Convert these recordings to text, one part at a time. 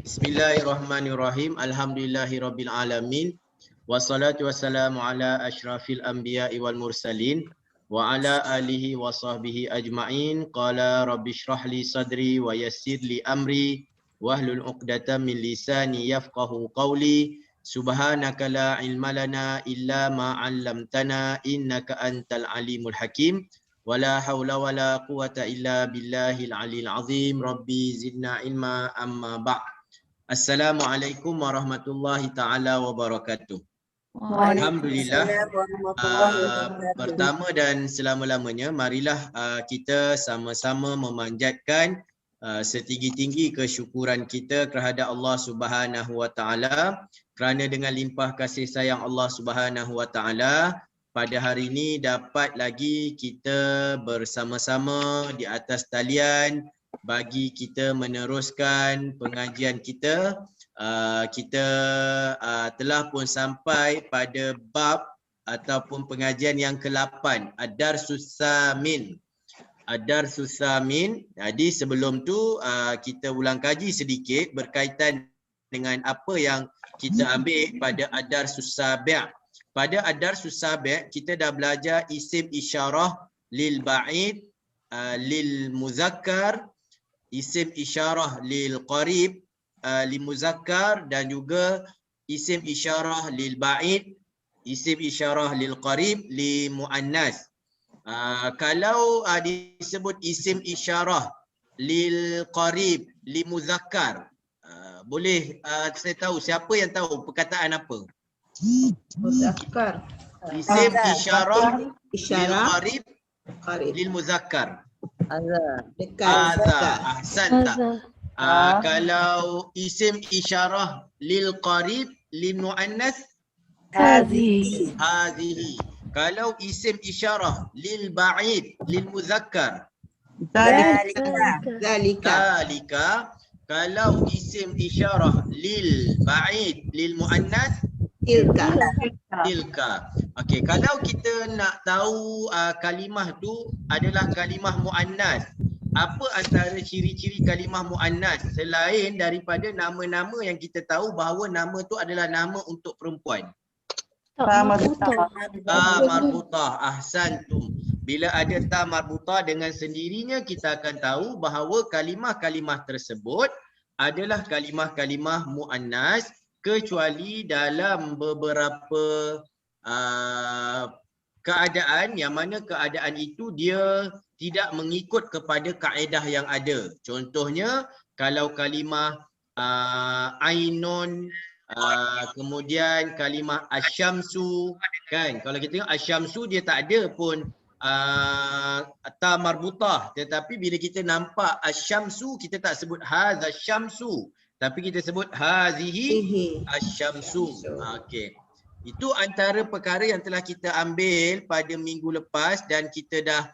Bismillahirrahmanirrahim. Alhamdulillahirabbil alamin. Wassalatu wassalamu ala asyrafil anbiya'i wal mursalin wa ala alihi wa sahbihi ajma'in. Qala rabbi shrah li sadri wa yassir li amri wahlul 'uqdatam min lisani yafqahu qawli. Subhanaka la ilma lana illa ma 'allamtana innaka antal alimul hakim. Wala haula wala quwata illa billahil aliyil azim. Rabbi zidna ilma amma ba'd. Assalamualaikum warahmatullahi taala wabarakatuh. Alhamdulillah. Pertama dan selama-lamanya marilah kita sama-sama memanjatkan setinggi-tinggi kesyukuran kita kehadap Allah Subhanahu wa taala kerana dengan limpah kasih sayang Allah Subhanahu wa taala pada hari ini dapat lagi kita bersama-sama di atas talian bagi kita meneruskan pengajian kita. Kita telah pun sampai pada bab ataupun pengajian yang ke-8, Ad-Darsus Samin. Ad-Darsus Samin. Jadi sebelum tu kita ulang kaji sedikit berkaitan dengan apa yang kita ambil pada Ad-Darsus Sabi'. Pada Ad-Darsus Sabi' kita dah belajar isim isyarah lil ba'id, lil muzakkar, isim isyarah lil qarib, lil muzakkar, dan juga isim isyarah lil ba'id, isim isyarah lil qarib, lil muannas. Kalau disebut isim isyarah lil qarib, lil muzakkar, boleh saya tahu siapa yang tahu perkataan apa? Muzakkar. Isim isyarah lil qarib, lil muzakkar. Dekat. Ahsan tak? Kalau isim isyarah lil qarib lil muannas, Hazihi. Kalau isim isyarah lil ba'id lil muzakkar, Zalika. Kalau isim isyarah lil ba'id lil muannas, tilka. Okey, kalau kita nak tahu kalimah tu adalah kalimah muannas, apa antara ciri-ciri kalimah muannas selain daripada nama-nama yang kita tahu bahawa nama tu adalah nama untuk perempuan? Marbutah. Ahsantum. Bila ada ta marbutah, dengan sendirinya kita akan tahu bahawa kalimah-kalimah tersebut adalah kalimah-kalimah muannas, kecuali dalam beberapa keadaan yang mana keadaan itu dia tidak mengikut kepada kaedah yang ada. Contohnya kalau kalimah ainun, kemudian kalimah asyamsu, kan? Kalau kita tengok asyamsu dia tak ada pun ta marbutah, tetapi bila kita nampak asyamsu kita tak sebut hadza syamsu, tapi kita sebut hazihi asyamsu. Okey. Itu antara perkara yang telah kita ambil pada minggu lepas, dan kita dah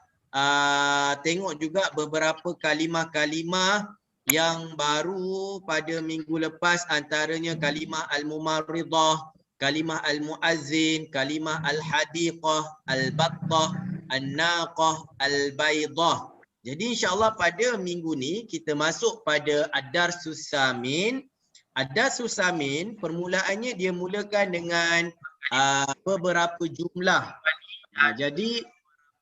tengok juga beberapa kalimah-kalimah yang baru pada minggu lepas, antaranya kalimah al-mumarridah, kalimah al-muazzin, kalimah al-hadiqah, al-battah, an-naqah, al-baydah. Jadi insya-Allah pada minggu ni kita masuk pada Ad-Darsus Samin. Ad-Darsus Samin permulaannya dia mulakan dengan beberapa jumlah. Jadi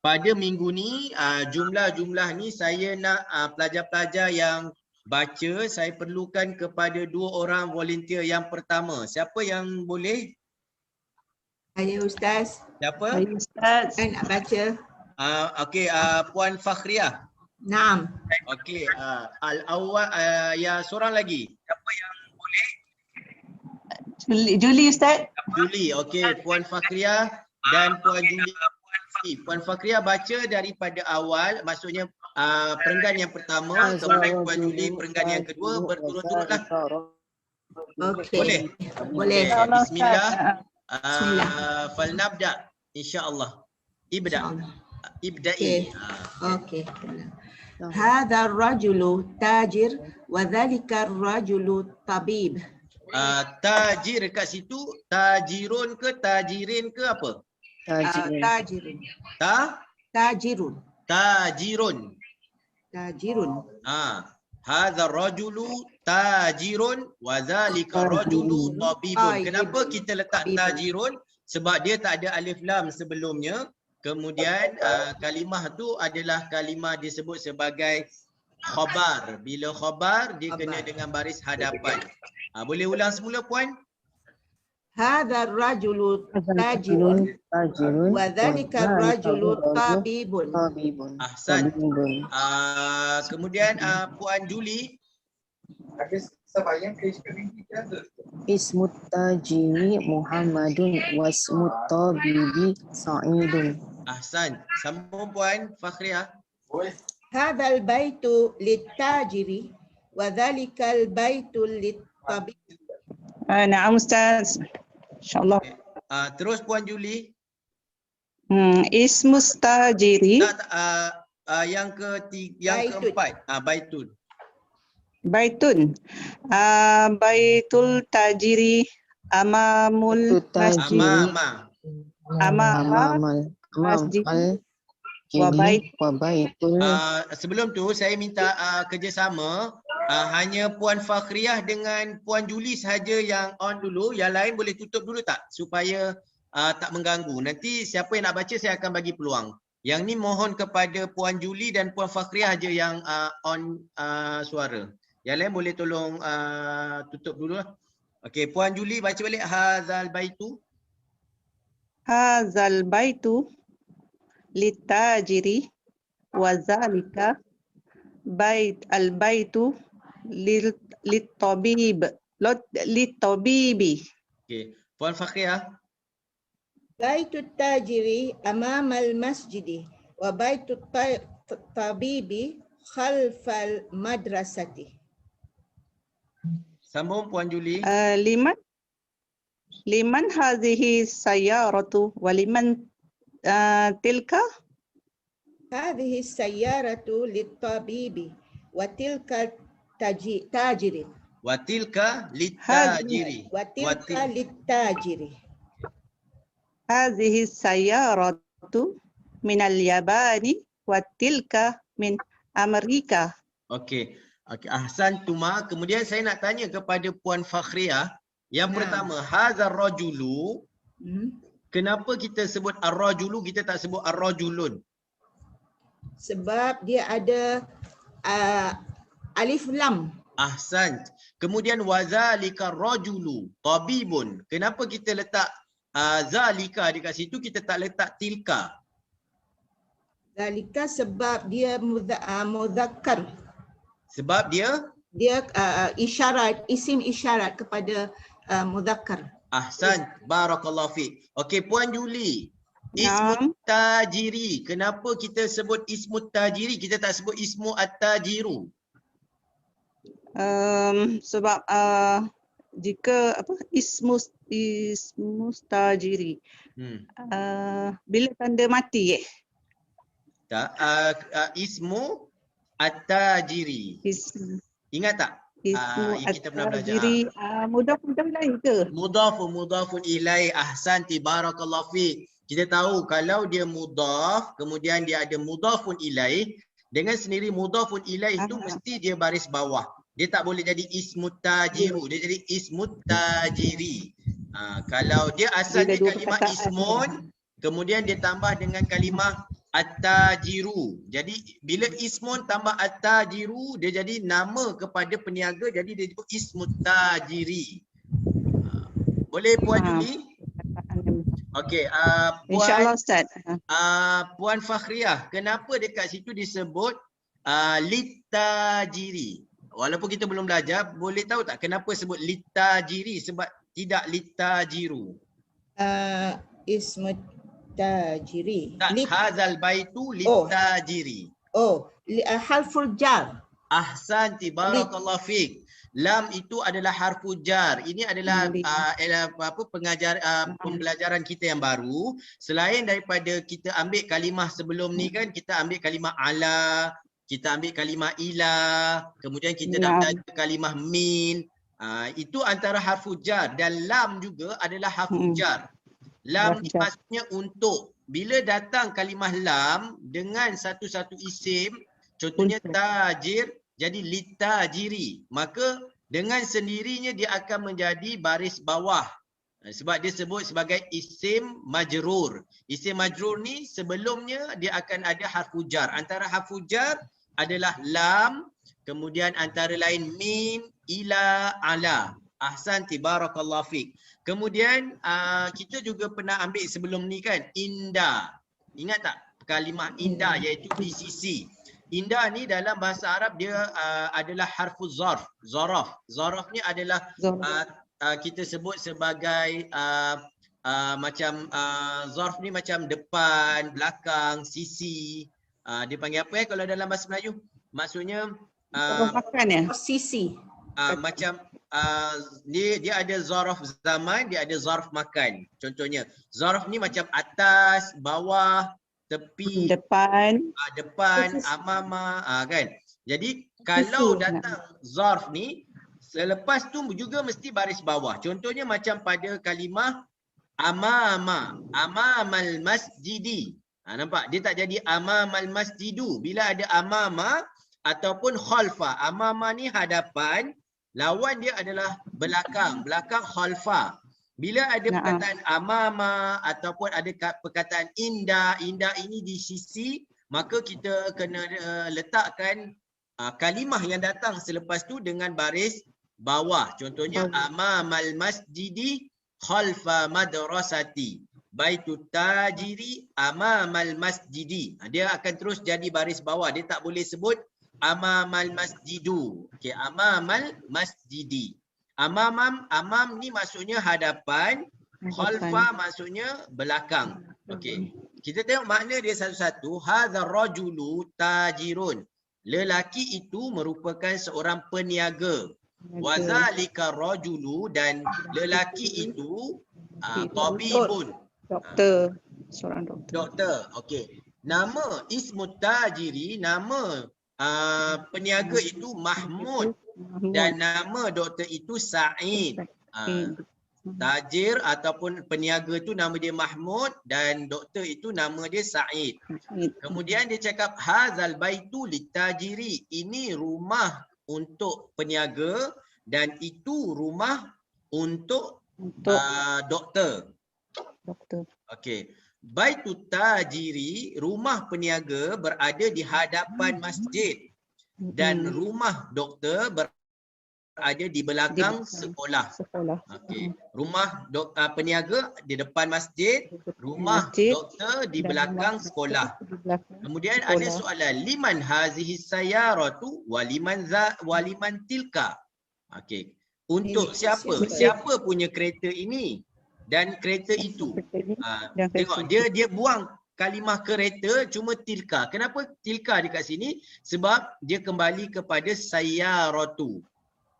pada minggu ni jumlah-jumlah ni saya nak pelajar-pelajar yang baca, saya perlukan kepada 2 orang volunteer. Yang pertama, siapa yang boleh? Saya Ustaz. Siapa? Saya Ustaz. Saya nak baca. Okey, Puan Fakhriah. Naam. Okey, al-awwal ya, seorang lagi. Siapa yang boleh? Juli Ustaz. Juli, okey. Puan Fakhriah dan Puan Juli. Puan Fakhriah baca daripada awal, maksudnya perenggan yang pertama, kemudian Puan Juli perenggan yang kedua, berturut-turutlah. Okey. Boleh. Bismillah. Falnabda insya-Allah. Ibda'i. Okey. Hadha ar-rajulu tajir wa dhalika ar-rajulu tabib. Tajir kat situ, tajirun ke tajirin ke apa? Tajirun. Tajirun. Tajirun. Hadza rajulu tajirun wa dzalika rajulu tabibun. Kenapa kita letak tajirun? Sebab dia tak ada alif lam sebelumnya. Kemudian kalimah tu adalah kalimah disebut sebagai khabar. Bila khabar dia kena dengan baris hadapan. Boleh ulang semula puan? Hadha ar-rajulu tajirun wa dhalika ar-rajulu tabibun. Ahsan. Kemudian Puan Juli. Ismut tajiri Muhammadun wasmut tabibi Sa'idun. Ahsan. Sambung Puan Fakhriah. Hadha al-baitu lit-tajiri wa dhalika al-baitu lit-tabib. Na'am Ustaz. InsyaAllah. Terus Puan Juli. Ismus tajiri. Yang keempat. Baitun. Baitun. Baitul tajiri amamul masjid. Amama masjid. Wabaitul. Sebelum tu saya minta kerjasama. Hanya Puan Fakhriah dengan Puan Juli sahaja yang on dulu. Yang lain boleh tutup dulu tak? Supaya tak mengganggu. Nanti siapa yang nak baca saya akan bagi peluang. Yang ni mohon kepada Puan Juli dan Puan Fakhriah aja yang on suara. Yang lain boleh tolong tutup dulu lah. Okey, Puan Juli baca balik. Hazal baitu. Hazal baitu litajiri wa zalika bait al-baitu lit-tabib. Lit-tabibi. Okey, Puan Fakhriah. Baitu tajiri amamal masjidi wa baitu tabibi khalfal madrasati. Sambung Puan Juli. Liman hazihi sayyaratu wa liman tilka. Hadhihi sayyaratu lit-tabibi wa tilka tajiri. Wa tilka litajiri. Wa tilka lit-tajiri. Hazihi sayyaratu minal Yabani wa tilka min Amerika. Okey. Ahsan Tuma. Kemudian saya nak tanya kepada Puan Fakhriah. Yang pertama, hazar rajulu. Kenapa kita sebut ar-rajulu, kita tak sebut ar-rajulun? Sebab dia ada alif lam. Ahsan. Kemudian wazalika rajulu tabibun. Kenapa kita letak zalika dekat situ, kita tak letak tilka? Zalika sebab dia mudzakkar. Sebab dia isyarat, isim isyarat kepada mudzakkar. Ahsan, barakallahu fiik. Okey, Puan Juli. Ismut tajiri. Kenapa kita sebut ismut tajiri, kita tak sebut ismu at-tajiru? Sebab jika ismus tajiri bila tanda mati Tak, ismu at-tajiri. Ingat tak? Kita pernah belajar. Mudhaf ilaih ke? Mudhafun ilaih. Ahsanti, barakallahu fiik. Kita tahu kalau dia mudhaf, kemudian dia ada mudhafun ilaih, dengan sendiri mudhafun ilaih itu mesti dia baris bawah. Dia tak boleh jadi ismut tajiru, dia jadi ismut tajiri. Kalau dia asal dia kalimah ismun, kemudian dia tambah dengan kalimah at-tajiru. Jadi bila ismun tambah at-tajiru, dia jadi nama kepada peniaga, jadi dia disebut ismut tajiri. Boleh Puan Juli? Okey, InsyaAllah Ustaz. Puan Fakhriah, kenapa dekat situ disebut litajiri? Walaupun kita belum belajar, boleh tahu tak kenapa sebut litajiri sebab tidak litajiru? Ismut tajiri. Tak, hazal baitu litajiri. Harful jar. Ahsanti, barakallahu fiik. Lam itu adalah harfu jar. Ini adalah pembelajaran kita yang baru. Selain daripada kita ambil kalimah sebelum ni kan, kita ambil kalimah ala, kita ambil kalimah ila, kemudian kita dah belajar kalimah min. Itu antara harfu jar, dan lam juga adalah harfu jar. Lam ni maksudnya untuk. Bila datang kalimah lam dengan satu-satu isim, contohnya tajir, jadi litajiri. Maka dengan sendirinya dia akan menjadi baris bawah. Sebab dia sebut sebagai isim majrur. Isim majrur ni sebelumnya dia akan ada harfu jar. Antara harfu jar adalah lam, kemudian antara lain mim, ila, ala. Ahsanti, barakallahu fiik. Kemudian kita juga pernah ambil sebelum ni kan, inda. Ingat tak kalimah inda, iaitu di sisi. Inda ni dalam bahasa Arab dia adalah harfu zarf. Zaraf ni adalah kita sebut sebagai macam zarf ni macam depan, belakang, sisi. Dia panggil apa kalau dalam bahasa Melayu? Maksudnya makan ya? Sisi. macam dia ada zarf zaman, dia ada zarf makan. Contohnya, zarf ni macam atas, bawah, tepi, Depan. depan, amama, kan. Jadi kalau datang zarf ni, selepas tu juga mesti baris bawah. Contohnya macam pada kalimah amamal masjidi. Nampak? Dia tak jadi amamal masjidu. Bila ada amama ataupun khalfa. Amama ni hadapan, lawan dia adalah belakang. Belakang khalfa. Bila ada perkataan amama ataupun ada perkataan inda, inda ini di sisi, maka kita kena letakkan kalimah yang datang selepas tu dengan baris bawah. Contohnya amamal masjidi khalfa madrasati. Baitut tajiri amamal masjidi. Dia akan terus jadi baris bawah. Dia tak boleh sebut amamal masjidu. Okey, amamal masjidi. Amam ni maksudnya hadapan, khalfa maksudnya belakang. Okey. Kita tengok makna dia satu-satu. Hadzal rajulu tajirun. Lelaki itu merupakan seorang peniaga. Wazalika rajulu, dan lelaki itu tabibun. Doktor. Seorang doktor. Doktor. Okey. Nama ismut tajiri, nama peniaga itu Mahmud, dan nama doktor itu Sa'id. Tajir ataupun peniaga itu nama dia Mahmud dan doktor itu nama dia Sa'id. Kemudian dia cakap hazal baitu litajiri. Ini rumah untuk peniaga dan itu rumah untuk doktor. Okey. Baitut tajiri, rumah peniaga berada di hadapan masjid dan rumah doktor berada di belakang sekolah. Okey. Rumah peniaga di depan masjid, rumah doktor di belakang sekolah. Kemudian ada soalan, liman hazihi sayyaratu waliman tilka. Okey. Untuk siapa? Siapa punya kereta ini dan kereta itu? Tengok dia buang kalimah kereta cuma tilka. Kenapa tilka dekat sini? Sebab dia kembali kepada sayyaratu.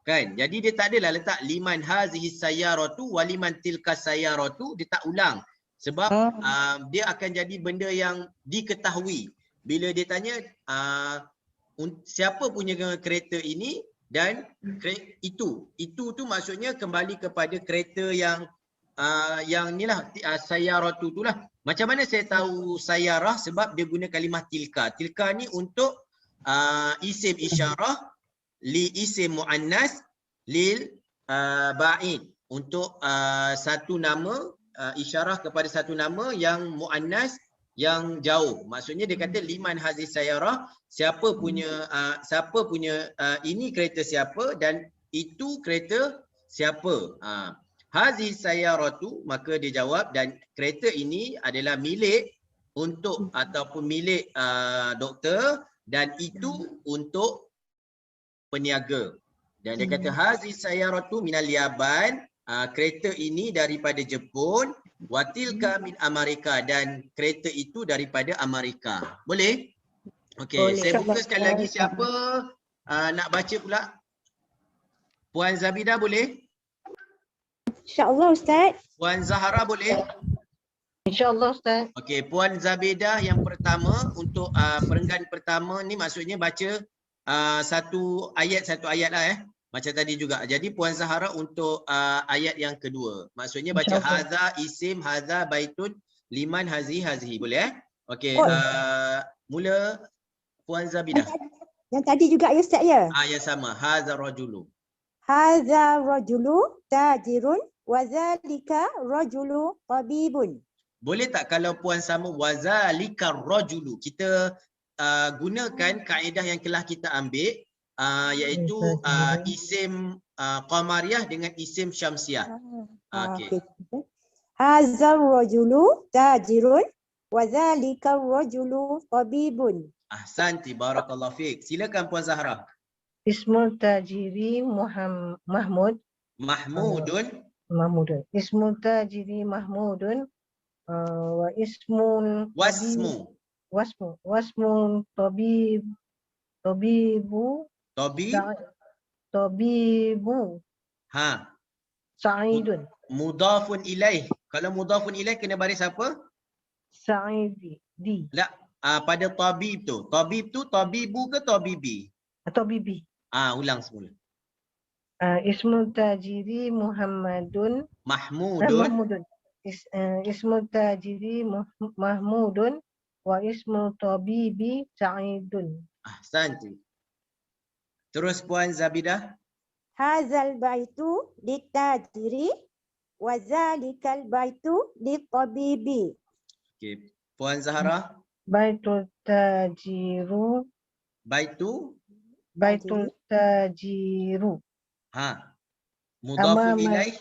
Kan? Jadi dia tak adalah letak liman hazihi sayyaratu waliman tilka sayyaratu, dia tak ulang. Sebab dia akan jadi benda yang diketahui. Bila dia tanya siapa punya kereta ini dan itu tu maksudnya kembali kepada kereta yang inilah sayyaratu itulah. Macam mana saya tahu sayyarah? Sebab dia guna kalimah tilka. Tilka ni untuk isim isyarah li isim muannas lil ba'id, untuk satu nama, isyarah kepada satu nama yang muannas yang jauh. Maksudnya dia kata liman hazi sayyarah, siapa punya ini kereta siapa dan itu kereta siapa. Hazi sayyaratu, maka dia jawab, dan kereta ini adalah milik untuk ataupun milik doktor dan itu untuk peniaga. Dan dia kata hazi sayyaratu minal Yaban, kereta ini daripada Jepun, watilka min Amerika, dan kereta itu daripada Amerika. Boleh? Okey, saya buka sekali lagi. Siapa nak baca pula? Puan Zabida boleh? InsyaAllah Ustaz. Puan Zahara boleh? InsyaAllah Ustaz. Okey, Puan Zabidah yang pertama untuk perenggan pertama ni maksudnya baca satu ayat lah macam tadi juga. Jadi Puan Zahara untuk ayat yang kedua. Maksudnya baca hadza isim, hadza baitun, liman hazihi. Boleh Okey, mula Puan Zabidah. Yang tadi juga ya Ustaz ya. Yang sama. Hadza rajulu. Hadza rajulu tajirun wa zalika rajulu tabibun. Boleh tak kalau puan sama wazalika rajulu, kita gunakan kaedah yang telah kita ambil, iaitu isim qamariyah dengan isim syamsiah. Okey. Okey. Hadza rajulu tajirun wa zalika rajulu tabibun. Ahsanti, barakallahu fiik. Silakan Puan Zahra. Ismul tajiri Mahmud. Mahmudun. Mahmudun. Ismul tajiri Mahmudun. Wa ismun Wasmu. wasmun tabibu Tabi. tabibu Ha. Sa'idun. Mudafun ilaih. Kalau mudafun ilaih kena baris apa? Sa'idi. La, pada tabib tu. Tabib tu tabibu ke tabibi? Atau bibi. Ulang semula. Ismul tajiri Muhammadun. Mahmudun. Mahmudun. Ismul tajiri Mahmudun wa ismul tabibi Sa'idun. Ahsanti. Terus Puan Zabidah. Hadzal baitu litajiri wa zalikal baitu litabibi. Okey. Puan Zahra. Baitul tajiru. Baitul tajiru. Mudafun Amama- ilaih.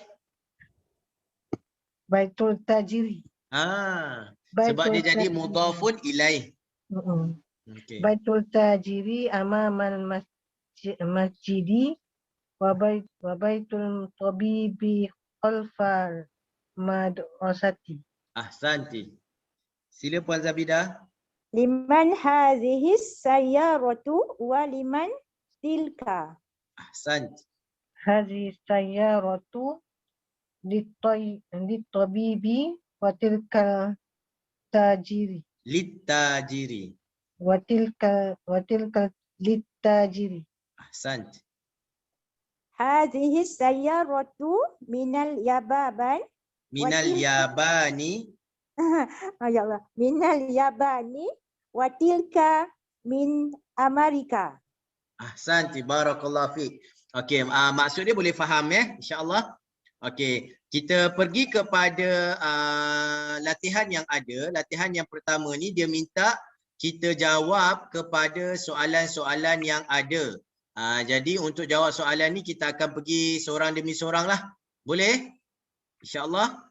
Baitul tajiri. Sebab dia Baitul jadi tajiri. mudafun ilaih. Mm-mm. Okey. Baitul tajiri amamal masjidi wa baitul tabibi khalfal madrasati. Ahsanti. Sila Puan Zabidah. Liman hadhihi sayyaratu wa liman tilka. Ahsanti. Hadhihi sayyaratu litabibi wa tilkal tajiri. Litajiri. Wa tilkal litajiri. Ahsanti. Hadhihi sayyaratu minal yababan. Minal yabani. Ya Allah. Minal yabani wa tilka min Amerika. Ahsanti, barakallahu fiik. Okey, maksud dia boleh faham ya, insya-Allah. Okey, kita pergi kepada latihan yang ada. Latihan yang pertama ni dia minta kita jawab kepada soalan-soalan yang ada. Jadi untuk jawab soalan ni kita akan pergi seorang demi seorang lah. Boleh? InsyaAllah.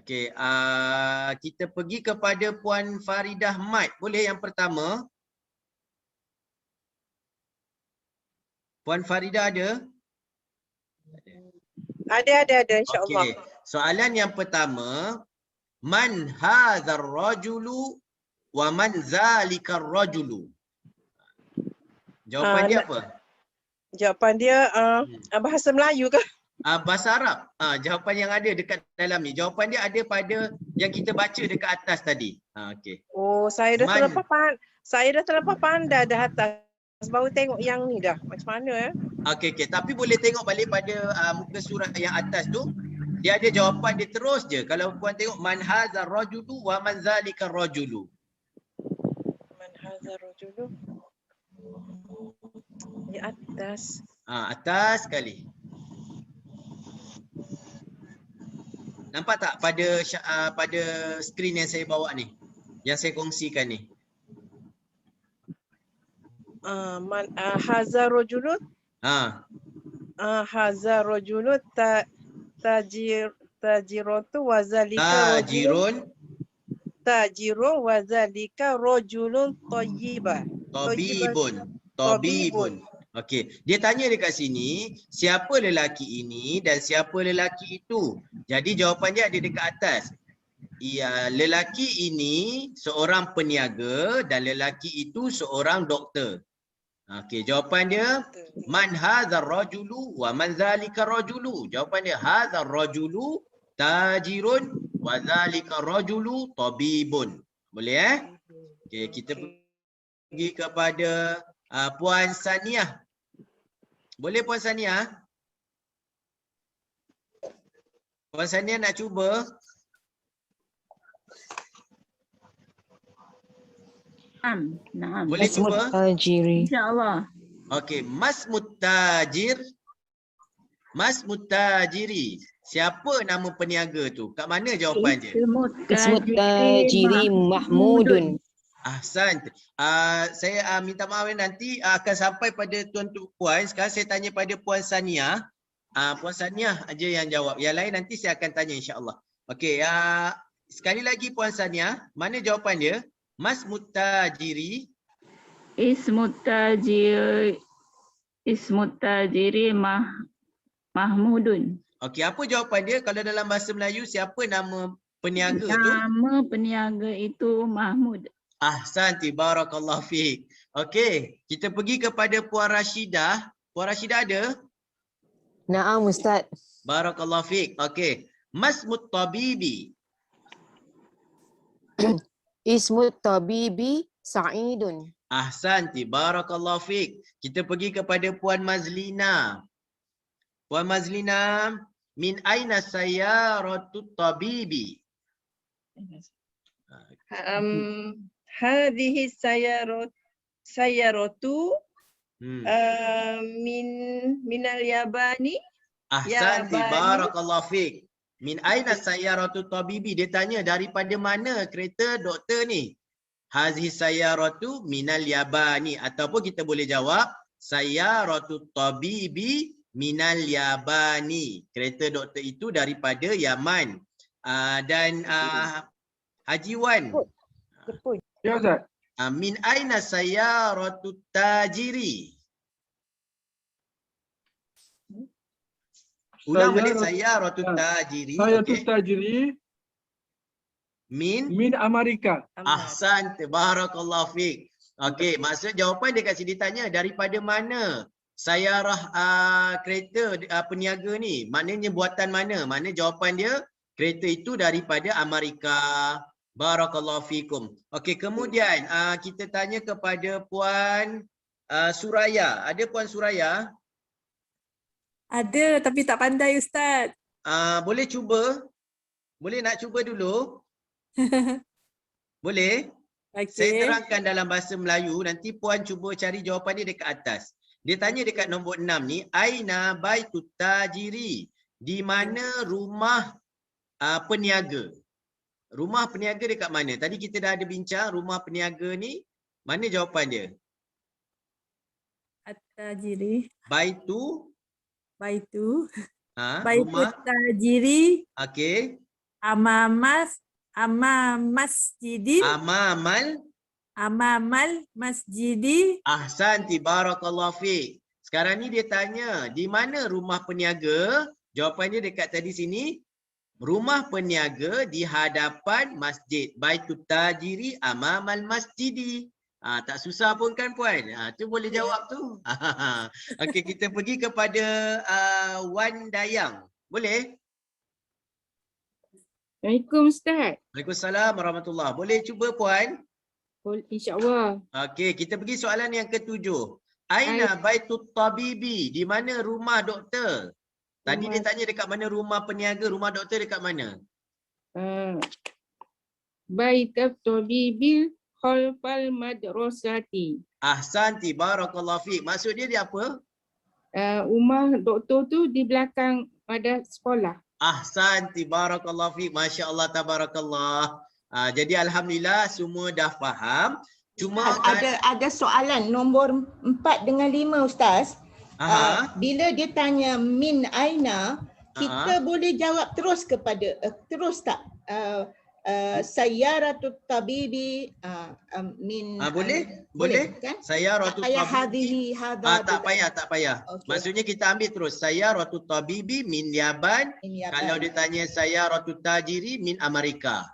Okey, kita pergi kepada Puan Faridah Mat. Boleh yang pertama? Puan Faridah ada? Ada insya-Allah. Okey. Soalan yang pertama, man hadzal rajulu wa man zalikar rajulu? Jawapan dia apa? Jawapan dia bahasa Melayu ke? Bahasa Arab. Jawapan yang ada dekat dalam ni. Jawapan dia ada pada yang kita baca dekat atas tadi. Okey. Oh, saya dah terlepas pandai dah atas. Baru tengok yang ni dah. Macam mana ya? Okey. Tapi boleh tengok balik pada muka surat yang atas tu. Dia ada jawapan dia terus je. Kalau puan tengok man hadzal rajulu wa man zalikar rajulu. Man hadzal rajulu. Di atas. Atas sekali. Nampak tak pada skrin yang saya bawa ni? Yang saya kongsikan ni. Man hadzal rajulu. Hadzal rajulu tajiratu wa zalika tajirun wa zalika rajulun Tabibun. Okey, dia tanya dekat sini, siapa lelaki ini dan siapa lelaki itu? Jadi jawapan dia ada dekat atas. Ya, lelaki ini seorang peniaga dan lelaki itu seorang doktor. Okey, jawapan dia man hadzal rajulu wa man zalika rajulu. Jawapan dia hadzal rajulu tajirun wa zalika rajulu tabibun. Boleh Okey, kita pergi kepada Puan Saniah. Boleh Puan Saniah? Puan Saniah nak cuba? Naam. Boleh Mas cuba? Muttajiri. InsyaAllah. Okey, Mas Muttajir. Mas Muttajiri. Siapa nama peniaga tu? Kat mana jawapan dia? Ismuttajiri Mahmudun. Ahsan. Saya minta maaf nanti akan sampai pada tuan-tuan puan. Sekarang saya tanya pada Puan Sania. Puan Sania aja yang jawab. Yang lain nanti saya akan tanya insya-Allah. Okey, sekali lagi Puan Sania, mana jawapan dia? Mas Muttajiri. Ismuttajiri Mahmudun. Okey, apa jawapan dia kalau dalam bahasa Melayu siapa nama peniaga tu? Nama peniaga itu Mahmud. Ahsanti, barakallahu fiik. Okey, kita pergi kepada Puan Rashidah. Puan Rashidah ada? Naam Ustaz. Barakallahu fiik. Okey. Mas Muttabibi. Ismuttabibi Sa'idun. Ahsanti, barakallahu fiik. Kita pergi kepada Puan Mazlina. Puan Mazlina, min aina sayyaratut tabibi? Hadhihi sayyaratu minal yabani. Ahsanti, Yabani. barakallahu fiik. Min aina sayyaratut tabibi? Dia tanya daripada mana kereta doktor ni? Hadhihi sayyaratu minal yabani, ataupun kita boleh jawab sayyaratut tabibi minal yabani. Kereta doktor itu daripada Yaman. Dan Haji Wan, Jepun. Ya Ustaz. min aina sayyaratut tajiri? Ulang balik sayyaratut tajiri. Saya tu Okey. tajiri Min min Amerika. ahsan, barakallahu fiik. Okey, maksud jawapan dia kat sini tanya daripada mana sayarah kereta peniaga ni? Maknanya buatan mana? Maknanya jawapan dia kereta itu daripada Amerika. Barakallahu fiikum. Okey, kemudian kita tanya kepada Puan Suraya. Ada Puan Suraya? Ada tapi tak pandai Ustaz. Boleh cuba? Boleh nak cuba dulu? Boleh? Saya Okey. terangkan dalam bahasa Melayu, nanti Puan cuba cari jawapan dia dekat atas. Dia tanya dekat nombor 6 ni, aina baitut tajiri? Di mana rumah peniaga? Rumah peniaga dekat mana? Tadi kita dah ada bincang rumah peniaga ni, mana jawapan dia? At-tajiri. Baitu, Baitu. rumah, Tajiri. okey. Masjidin. Amamal masjidi. Ahsanti, barakallahu fiik. Sekarang ni dia tanya, di mana rumah peniaga? Jawapan dia dekat tadi sini, rumah peniaga di hadapan masjid. Baitut tajiri amamal masjidi. Tak susah pun kan Puan? Tu boleh jawab tu. Okey, kita pergi kepada Wan Dayang. Boleh? Assalamualaikum Ustaz. Waalaikumsalam warahmatullahi. Boleh cuba Puan? InsyaAllah. Okey, kita pergi soalan yang ketujuh. Aina baitut tabibi? Di mana rumah doktor? Tadi dia tanya dekat mana rumah peniaga, rumah doktor dekat mana? Baitat tabibi khalfal madrasati. Ahsanti, barakallahu fiik. Maksud dia apa? Rumah doktor tu di belakang pada sekolah. Ahsanti, barakallahu fiik. Masya Allah, tabarakallah. Jadi alhamdulillah semua dah faham. Cuma Ada soalan nombor 4 dengan 5 Ustaz. Bila dia tanya min aina, kita boleh jawab terus kepada terus tak? Sayyaratut tabibi min boleh kan? Sayyaratut tabibi. Tak payah. Okay. Maksudnya kita ambil terus sayyaratut tabibi min Yaban. Kalau dia tanya sayyaratut tajiri min Amerika.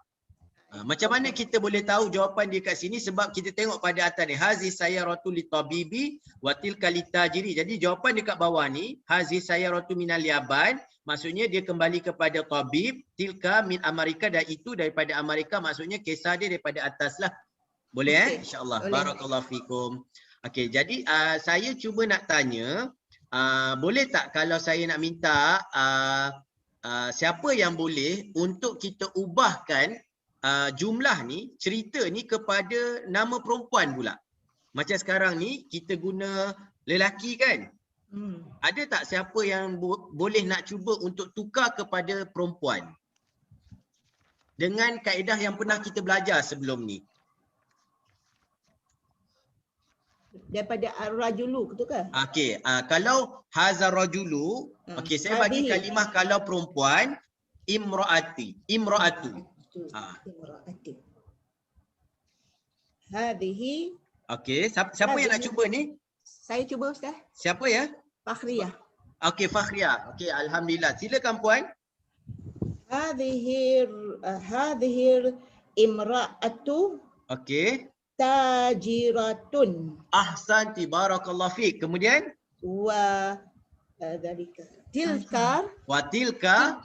Macam mana kita boleh tahu jawapan dia kat sini? Sebab kita tengok pada atas ni, hazi sayyaratu litabibi wa tilka litajiri. Jadi jawapan dekat bawah ni, hazi sayyaratu minal Yaban, maksudnya dia kembali kepada tabib, tilka min Amerika, dan itu daripada Amerika, maksudnya kisah dia daripada atas lah. Boleh InsyaAllah. Barakallahu fikum. Okey, jadi saya cuba nak tanya, boleh tak kalau saya nak minta siapa yang boleh untuk kita ubahkan jumlah ni, cerita ni kepada nama perempuan pula. Macam sekarang ni kita guna lelaki kan? Ada tak siapa yang boleh nak cuba untuk tukar kepada perempuan? Dengan kaedah yang pernah kita belajar sebelum ni. Daripada ar-rajulu tu ke? Okey, kalau hazar rajulu, okey saya bagi kalimah kalau perempuan imraatu. Imraatu. Hadhihi. Okey, siapa yang nak cuba ni? Saya cuba Ustaz. Siapa ya? Fakhriyah. Okey, Fakhria. Okey, alhamdulillah. Silakan puan. Hadhihi imra'atu Okey. tajiratun Ahsanti, barakallahu fiik. Kemudian wa dzalika tilka wa tilka.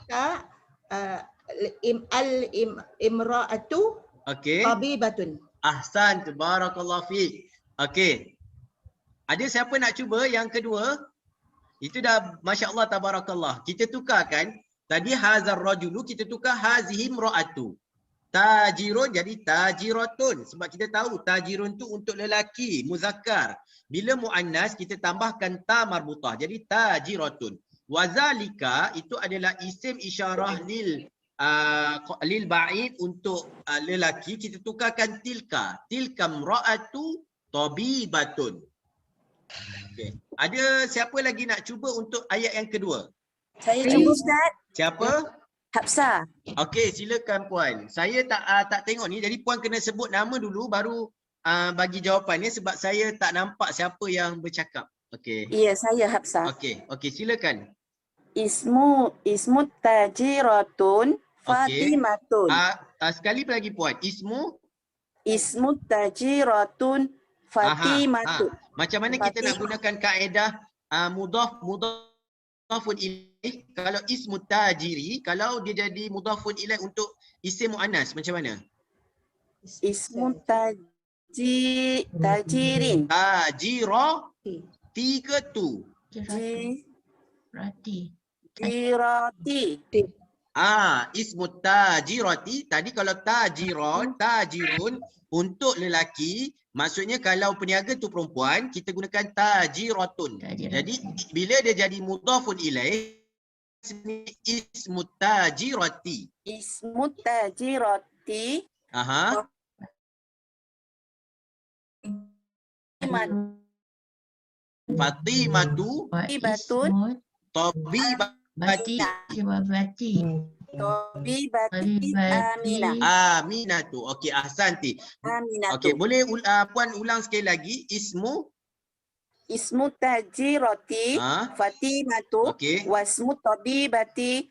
imra'atu Okey. tabibatun. Ahsanti, barakallahu fiik. Okey. Ada siapa nak cuba yang kedua? Itu dah masya-Allah tabarakallah. Kita tukarkan tadi hazar rajulu, kita tukar hazihi imra'atu. Tajirun jadi tajiratun. Sebab kita tahu tajirun tu untuk lelaki, muzakkar. Bila muannas kita tambahkan ta marbutah jadi tajiratun. Wazalika itu adalah isim isyarah lil ba'id untuk lelaki, kita tukarkan tilka. Tilka imra'atu tabibatun. Okay. Ada siapa lagi nak cuba untuk ayat yang kedua? Saya cuba Ustaz. Siapa? Hafsah. Okey, silakan puan. Saya tak tengok ni, jadi puan kena sebut nama dulu baru bagi jawapannya sebab saya tak nampak siapa yang bercakap. Okey. Ya, saya Hafsah. Okey, silakan. Ismu tajiratun Fatimatun. Sekali lagi puan. Ismu tajiratun Fatimatun. Macam mana kita nak gunakan kaedah mudhafun ilaih kalau ismu tajiri, kalau dia jadi mudhafun ilaih untuk isim muannas macam mana? Ismu tajirin. Tajirati ke tu? Jirati. Ismu tajirati tadi kalau tajirun untuk lelaki, maksudnya kalau peniaga tu perempuan, kita gunakan tajiratun. Jadi bila dia jadi mudhafun ilaih, ismu tajirati. Ismu tajirati. Fatimatu tabibati Aminatu. Okey, ahsanti. Okey, boleh puan ulang sekali lagi ismu tajirati Fatimatu wasmu tabibati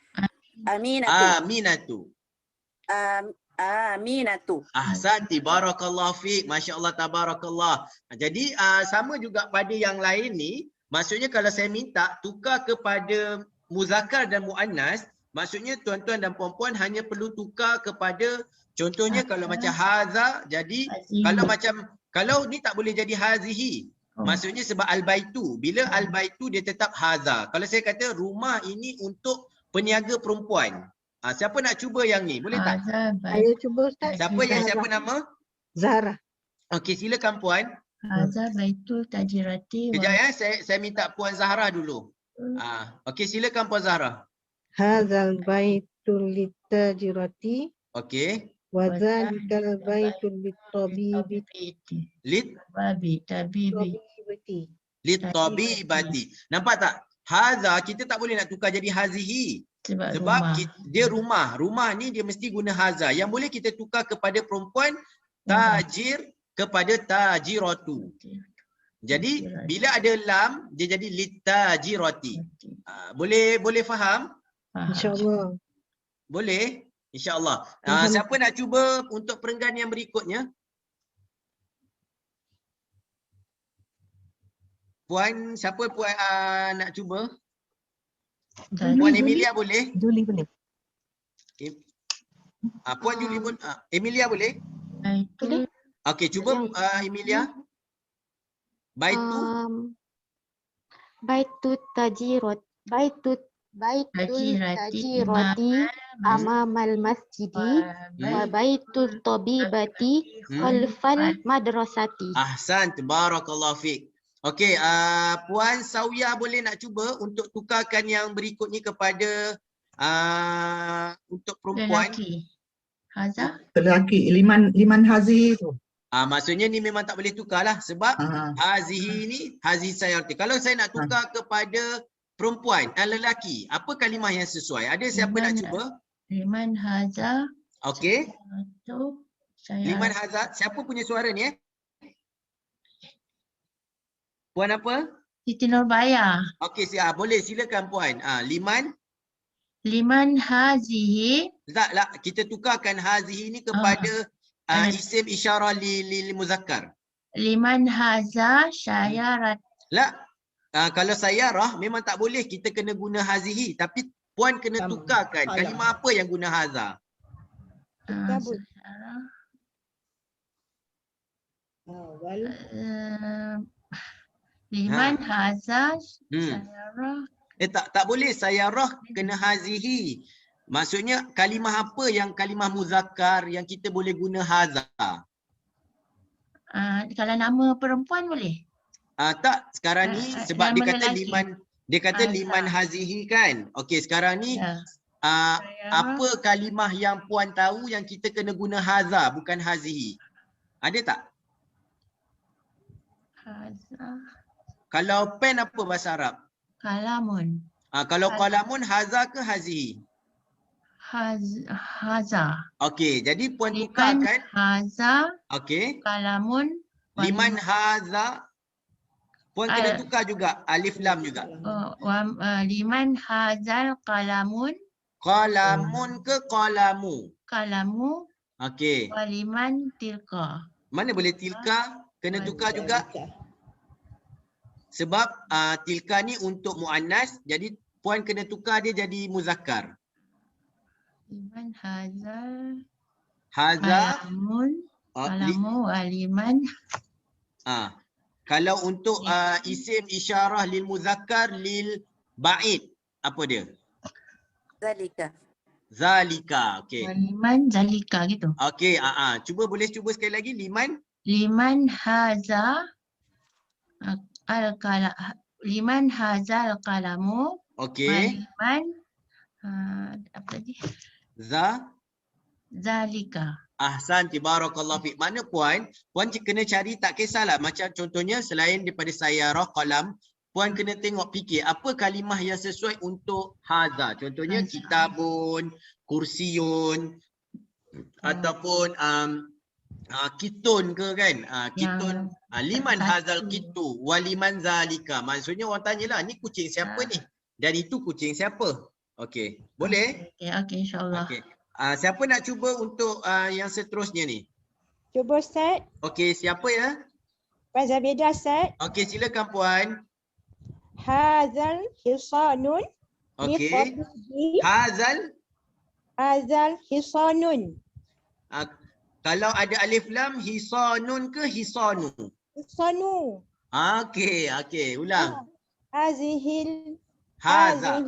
Aminatu. Ahsanti, barakallahu fiik. Masya-Allah tabarakallah. Jadi sama juga pada yang lain ni, maksudnya kalau saya minta tukar kepada muzakkar dan muannas, maksudnya tuan-tuan dan puan-puan hanya perlu tukar kepada, contohnya kalau macam haza, jadi kalau ni tak boleh jadi hazihi. Maksudnya sebab al-baitu, bila al-baitu dia tetap haza. Kalau saya kata rumah ini untuk peniaga perempuan. Siapa nak cuba yang ni? Boleh tak? Saya cuba Ustaz. Siapa nama? Zahra. Okey, silakan puan. Haza baitul tajirati. Kejap ya, saya minta puan Zahra dulu. Okey, silakan puan Zahra. Hazal baitul litajirati. Okey. Wa zalikal baitul litabibati. Litabibati. Nampak tak? Haza kita tak boleh nak tukar jadi hazihi. Sebab dia rumah. Rumah ni dia mesti guna haza. Yang boleh kita tukar kepada perempuan tajir kepada tajiratu. Jadi bila ada lam dia jadi litajirati. Boleh faham? InsyaAllah. Boleh? InsyaAllah. Siapa nak cuba untuk perenggan yang berikutnya? Puan, siapa puan nak cuba? Puan Emilia boleh? Julie boleh. Puan Julie pun. Emilia boleh? Boleh. Okey, cuba Emilia. Baitu Baitu tajirat. Baitu Baitul tajirati amamal masjidi wa baitul tabibati khalfal madrasati. Ahsan, barakallahu fiik. Okey, Puan Sawia boleh nak cuba untuk tukarkan yang berikut ni kepada untuk perempuan. Lelaki. Haza. Lelaki, liman hazihi tu. Maksudnya ni memang tak boleh tukar lah sebab hazihi ni hazihi sayarati. Kalau saya nak tukar kepada perempuan dan lelaki, apa kalimah yang sesuai? Ada siapa nak cuba? Liman haza. Okey. Saya. Liman haza. Siapa punya suara ni Puan apa? Siti Nurbaya. Okey, boleh silakan puan. Liman hazihi. Tak, kita tukarkan hazihi ni kepada isim isyarah lil muzakkar. Liman haza syayarat. Kalau sayarah memang tak boleh, kita kena guna hazihi, tapi puan kena tukarkan kalimah apa yang guna haza. Liman haza sayarah. Tak boleh sayarah kena hazihi. Maksudnya kalimah apa yang kalimah muzakkar yang kita boleh guna haza? Kalau nama perempuan boleh? Tak, sekarang ni sebab dia kata lelaki. dia kata liman hazihi kan. Okey, sekarang ni apa kalimah yang puan tahu yang kita kena guna haza bukan hazihi? Ada tak? Haza. Kalau pen apa bahasa Arab? Kalamun. Kalau kalamun haza ke hazihi? Haza. Okey, jadi puan tukarkan haza. Okey. Kalamun. Liman haza. Puan kena tukar juga alif lam juga. Liman hazal kalamun. Kalamun ke kalamu? Kalamu. Okey. Waliman tilka. Mana boleh tilka? Kena tukar juga. Sebab tilka ni untuk muannas, jadi puan kena tukar dia jadi muzakkar. Liman hazal. Haza. Kalamun. Kalamu waliman. Kalau untuk isim isyarah lil muzakkar lil ba'id, apa dia? Zalika. Zalika, okey. Liman zalika gitu. Okey, boleh cuba sekali lagi liman. Liman haza liman hazal kalamu. Okey. Liman apa tadi? Zalika. Ahsanti, barakallahu fiik. Mana puan kena cari, tak kisahlah. Macam contohnya selain daripada sayarah qalam, puan kena tengok fikir apa kalimah yang sesuai untuk haza. Contohnya kitabun, kursiyun ataupun kitun ke kan? Kitun. Liman hazal kitu waliman zalika. Maksudnya orang tanyalah, ni kucing siapa ni? Dan itu kucing siapa? Okey. Boleh? Okey, insya-Allah. Okey. Siapa nak cuba untuk yang seterusnya ni? Cuba Ustaz. Okey, siapa ya? Puan Zabidah Ustaz. Okey, silakan puan. Hazal hisanun. Okey. Hazal hisanun. Kalau ada alif lam, hisanun ke hisanu? Hisanu. Okey, ulang. Hazihil. Haza.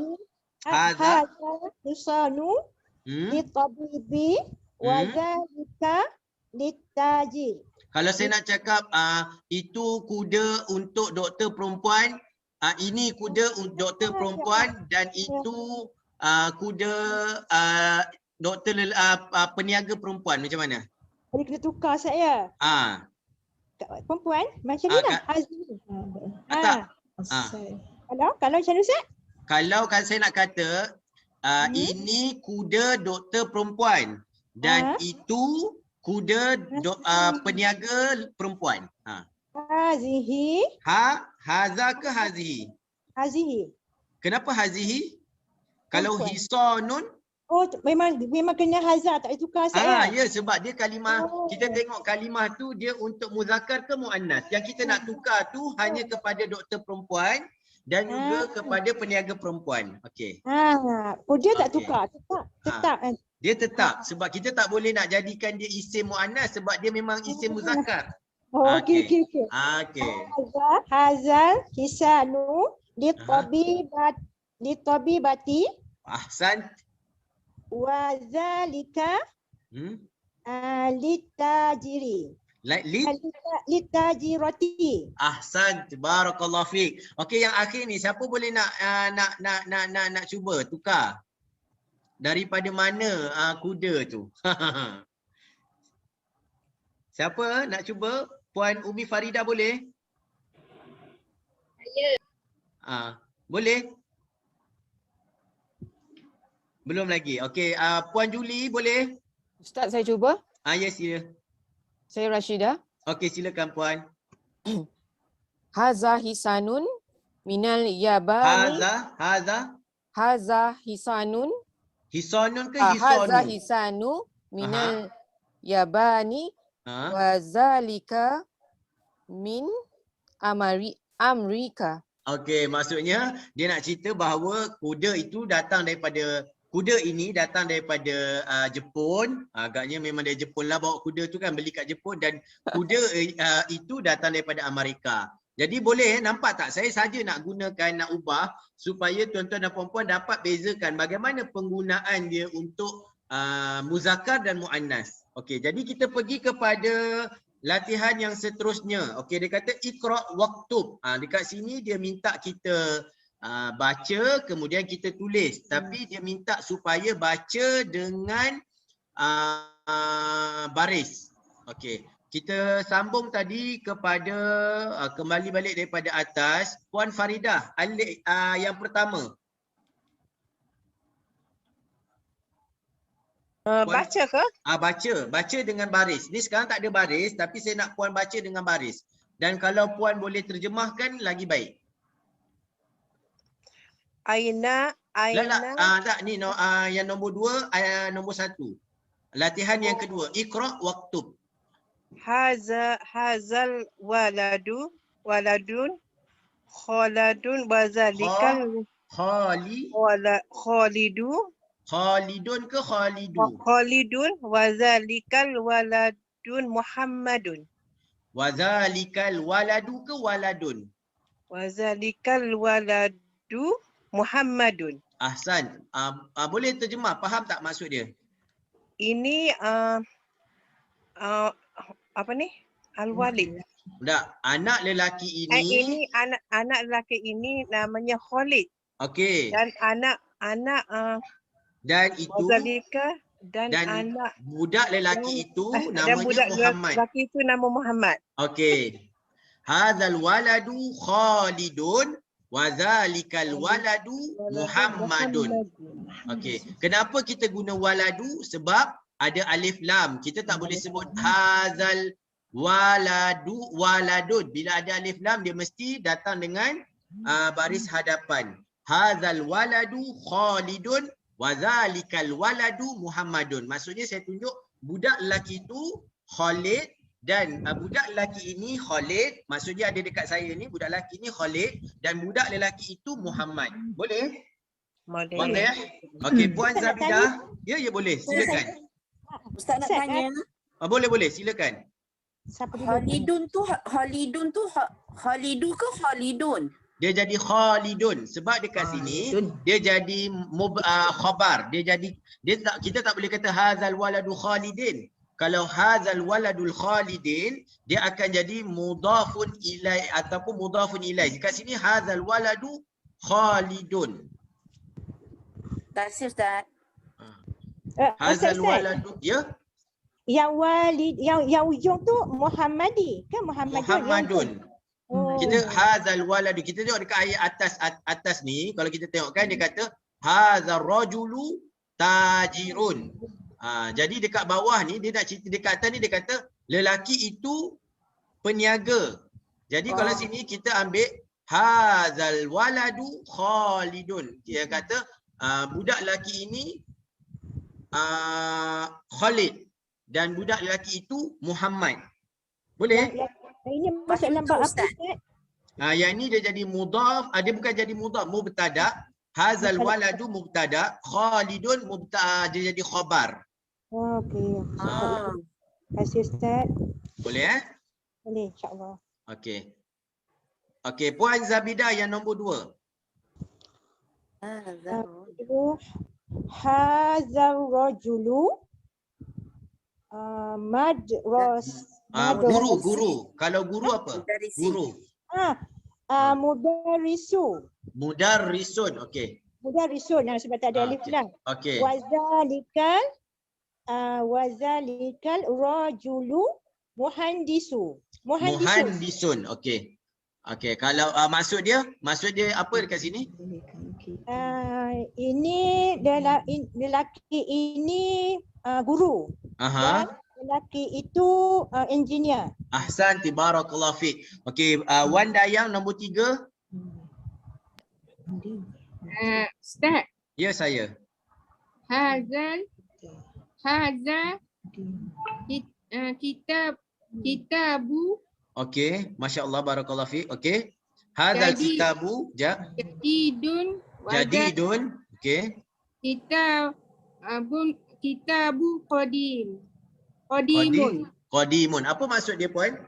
Hisanu. Litabibi wa zalika litajir. Kalau saya nak cakap itu kuda untuk doktor perempuan, ini kuda untuk doktor perempuan dan itu kuda doktor peniaga perempuan, macam mana? Boleh kita tukar saya. Perempuan macam ni lah. Tak. Kalau macam ni Ustaz? Kalau saya nak kata ini kuda doktor perempuan dan itu kuda peniaga perempuan. Hazihi. Haza ke hazihi? Hazihi. Kenapa hazihi? Kalau hisanun. Memang kena haza, tak boleh tukar saya. Ya, sebab dia kalimah, kita tengok kalimah tu dia untuk muzakkar ke muannas. Yang kita nak tukar tu hanya kepada doktor perempuan dan juga kepada peniaga perempuan. Okey. Dia tak tukar, tetap. Dia tetap sebab kita tak boleh nak jadikan dia isim muannas sebab dia memang isim muzakkar. Okey. Okey. Hazal hisanu litabibati litabibati Ahsan. wa zalika litajiri. Litajirati. Ahsan, barakallahu fiik. Okey, yang akhir ni siapa boleh nak cuba tukar? Daripada mana kuda tu? Siapa nak cuba? Puan Umi Farida boleh? Saya. Boleh? Belum lagi. Okey, Puan Juli boleh? Ustaz, saya cuba. Yes, ya. Saya Rashidah. Okey, silakan puan. Haza hisanun minal yabani. Haza hisanun. Hisanun ke Haza hisanu? hisanu minal yabani wa zalika min Amerika. Okey, maksudnya dia nak cerita bahawa kuda ini datang daripada Jepun. Agaknya memang dari Jepun lah bawa kuda tu kan, beli kat Jepun, dan kuda itu datang daripada Amerika. Jadi boleh nampak tak, saya saja nak gunakan, nak ubah supaya tuan-tuan dan puan-puan dapat bezakan bagaimana penggunaan dia untuk muzakkar dan muannas. Okey, jadi kita pergi kepada latihan yang seterusnya. Okey, dia kata iqra waktub. Dekat sini dia minta kita baca kemudian kita tulis, tapi dia minta supaya baca dengan baris. Okey, kita sambung tadi kepada kembali balik daripada atas. Puan Faridah, alif yang pertama. Baca ke? Baca dengan baris. Ni sekarang tak ada baris, tapi saya nak puan baca dengan baris. Dan kalau puan boleh terjemahkan lagi baik. Aina. Tak, ni yang nombor 2, nombor 1. Latihan yang kedua, iqra waktub. Hazal waladun khaladun wazalikal Khalidun ke Khalidu? Khalidun wazalikal waladun Muhammadun. Wazalikal waladu ke waladun? Wazalikal waladu Muhammadun. Ahsan. Boleh terjemah, faham tak maksud dia? Ini apa ni? Al-Walid. Tak, anak lelaki ini. Ini anak lelaki ini namanya Khalid. Okey. Dan anak dan itu Wazalika dan anak budak lelaki itu namanya budak Muhammad. Lelaki itu nama Muhammad. Okey. Hadzal waladu Khalidun wa zalikal waladu Muhammadun. Okey. Kenapa kita guna waladu? Sebab ada alif lam. Kita tak boleh sebut hadzal waladun. Bila ada alif lam dia mesti datang dengan baris hadapan. Hadzal waladu Khalidun wa zalikal waladu Muhammadun. Maksudnya saya tunjuk budak lelaki itu Khalid dan budak lelaki ini Khalid, maksudnya ada dekat saya ni budak lelaki ini Khalid dan budak lelaki itu Muhammad. Boleh? Boleh. Okey, Puan Zabidah. Ya boleh. Silakan. Ustaz nak tanya. Boleh silakan. Khalidun tu Khalidu ke Khalidun? Dia jadi Khalidun sebab dekat sini dia jadi khabar. Kita tak boleh kata hadzal waladu Khalidin. Kalau hadzal waladul Khalidin dia akan jadi mudhafun ilai ataupun mudhafun ilai. Dekat sini hadzal waladu Khalidun. Tasir Ustaz. Hadzal waladu ya. Yang walid yang ujung tu Muhammadi kan Muhammadun. Kita hadzal waladu, kita tengok dekat ayat atas ni, kalau kita tengok kan dia kata hadzal rajulu tajirun. Jadi dekat bawah ni dia nak cerita, dekat atas ni dia kata lelaki itu peniaga. Jadi kalau sini kita ambil hadzal waladu Khalidun. Dia kata budak lelaki ini Khalid dan budak lelaki itu Muhammad. Boleh? Ini masuk dalam bab apa? Yang ni dia jadi mudhaf, dia bukan jadi mudhaf, mubtada. Hadzal waladu mubtada, Khalidun mubtada, dia jadi khabar. Okey. Terima kasih Ustaz. Boleh Boleh insya-Allah. Okey. Okey, Puan Zabidah yang nombor 2. Hadzal rajulu guru. Kalau guru apa? Guru. Mudarrisu. Mudarrisun. Okey. Mudarrisun sebab tak ada alif lam. Okey. Wazalikal rajulu muhandisu. Muhandisun. Okey. Okey, kalau maksud dia apa dekat sini? Ini lelaki ini guru. Dan lelaki itu engineer. Ahsan, barakallahu fiik. Okey, Wan Dayang nombor 3. Ustaz. Ya, saya. Kitabu. Okey, masya-Allah, barakallahu fiik. Okey. Hadzal kitabu Jadidun. Okey. Kitabu Qadimun. Apa maksud dia, Puan?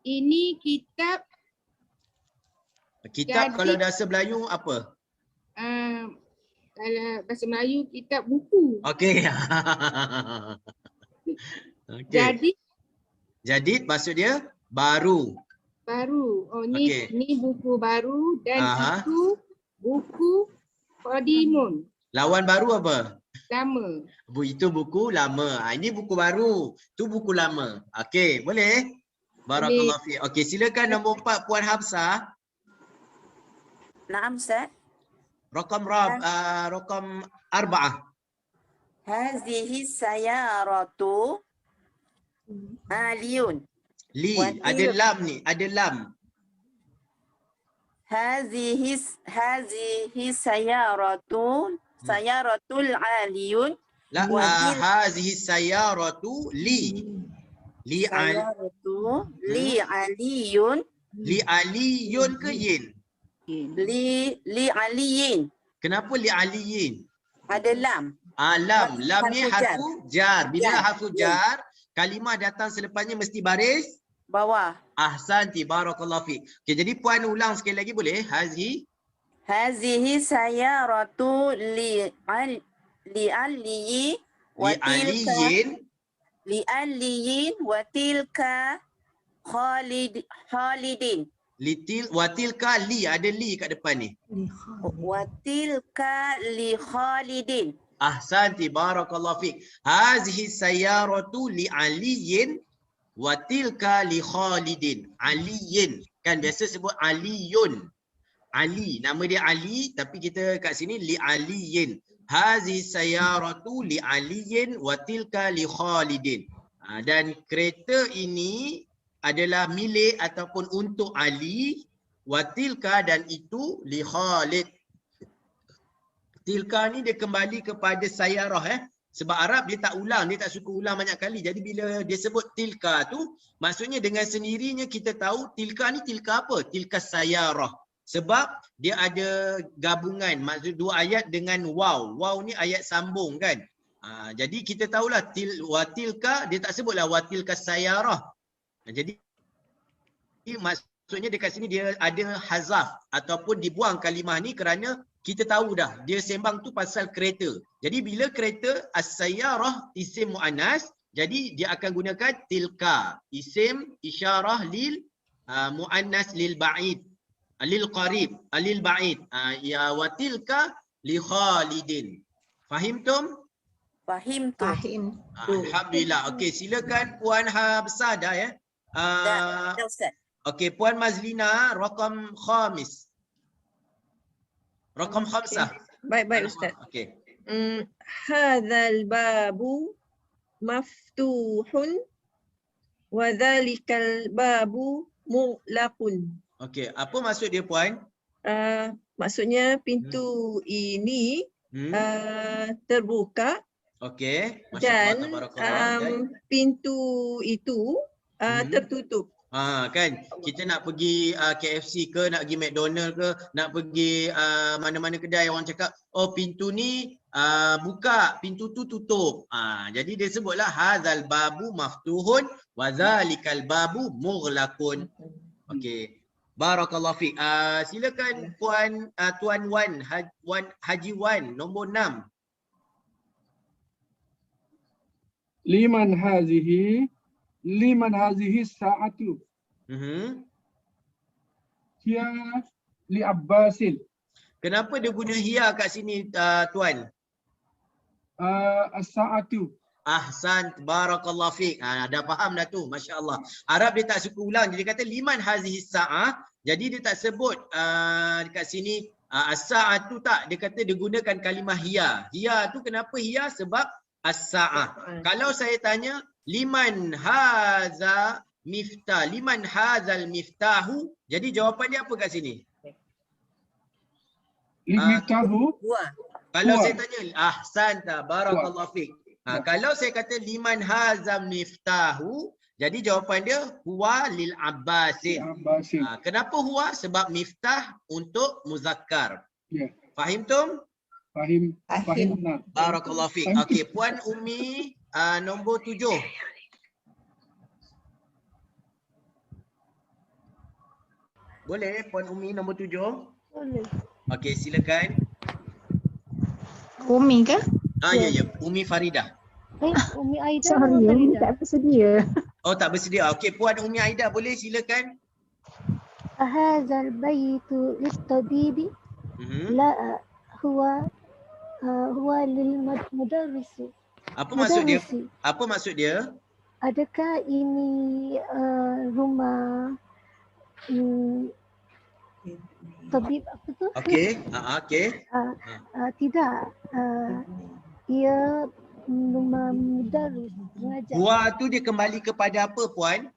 Ini kitab. Kalau bahasa Melayu apa? Kalau bahasa Melayu kitab buku. Okey. Okay. Jadi maksud dia baru. Oh, ni buku baru dan itu buku Qadimun. Lawan baru apa? Lama. Itu buku lama. Ini buku baru. Tu buku lama. Okey, boleh? Barakallahu fiik. Okey, silakan nombor 4 Puan Hafsah. Naam, Ustaz. Rakam 4. Hazihi sayaratu aliyun. Li, ada lam ni, ada lam. Hazihi sayaratul aliyun. La, hazihi sayaratu li. Li aliyun. Li aliyun ke yin? Li aliyin. Kenapa li aliyin? Ada lam. Lam ni harfu jar. Bila harfu jar, kalimah datang selepasnya mesti baris bawah. Ahsanti, barakallahu fiik. Okey, jadi Puan ulang sekali lagi boleh? Hazihi sayaratu li aliyin wa tilka Khalidin. Watilka li, ada li kat depan ni. Watilka li Khalidin. Ahsanti, barakallahu fiik. Hazihi sayyaratu li aliyin wa tilka li Khalidin. Aliyin. Kan biasa sebut Aliyun. Ali, nama dia Ali tapi kita kat sini li aliyin. Hazihi sayyaratu li aliyin wa tilka li Khalidin. Dan kereta ini adalah milik ataupun untuk Ali, wa tilka dan itu li Khalid. Tilka ni dia kembali kepada sayyarah sebab Arab dia tak ulang, dia tak suka ulang banyak kali. Jadi bila dia sebut tilka tu, maksudnya dengan sendirinya kita tahu tilka ni tilka apa? Tilka sayyarah. Sebab dia ada gabungan, maksud dua ayat dengan waw. Waw ni ayat sambung kan. Jadi kita tahulah wa tilka, dia tak sebutlah wa tilka sayyarah. Jadi maksudnya dekat sini dia ada hazaf ataupun dibuang kalimah ni kerana kita tahu dah dia sembang tu pasal kereta. Jadi bila kereta as-sayyarah isim muannas, jadi dia akan gunakan tilka, isim isyarah lil muannas lil ba'id, lil qarib, lil ba'id. Ya wa tilka li Khalidin. Fahimtum? Fahim. Alhamdulillah. Okey, silakan Puan Hafsah dah ya. Dah Ustaz. Okey, Puan Mazlina, rakam khamis. Rakam khamsah. Baik Ustaz. Okey. Hadzal babu maftuhun wa dzalikal babu mughlaqun. Okey, apa maksud dia Puan? Maksudnya pintu ini terbuka. Okey. Dan pintu itu tertutup. Kan kita nak pergi KFC ke, nak pergi McDonald ke, nak pergi mana-mana kedai, orang cakap oh pintu ni buka, pintu tu tutup. Jadi dia sebutlah hadzal babu maftuhun wa dzalikal babu mughlaqun. Okey. Barakallahu fiik. Silakan Puan Tuan Wan, Haji Wan, nombor 6. Liman hazihi sa'atu. Hiya li Abbasin. Kenapa dia guna hiya kat sini Tuan? As-sa'atu. Ahsan, barakallahu fiik. Dah faham dah tu, masya-Allah. Arab dia tak suka ulang, jadi kata liman hazihi sa'ah. Jadi dia tak sebut dekat sini as-sa'atu tak, dia kata dia gunakan kalimah hiya. Hiya tu kenapa hiya? Sebab as-sa'ah. Kalau saya tanya liman haza miftah, liman hazal miftahu, jadi jawapan dia apa kat sini? Miftahu. Kalau saya tanya ahsan ta, barakallahu fiik. Kalau saya kata liman hazam miftahu, jadi jawapan dia huwa lil Abbasin. Kenapa huwa? Sebab miftah untuk muzakkar. Fahim tum? Fahim. Barakallahu fiik. Okey, Puan Umi nombor 7. Boleh Puan Umi nombor 7? Boleh. Okey, silakan. Umi ke? Ya, Umi Faridah. Umi Aida. Sorry, Umi tak bersedia. Oh, tak bersedia. Okey, Puan Umi Aida boleh silakan. Ahazal baitu lit-tabibi. La huwa lil mudarrisi. Apa maksud dia? Apa maksud dia? Adakah ini rumah tabib apa tu? Okey, okey. Tidak. Ia rumah mudarris, mengajar. Huwa tu dia kembali kepada apa Puan?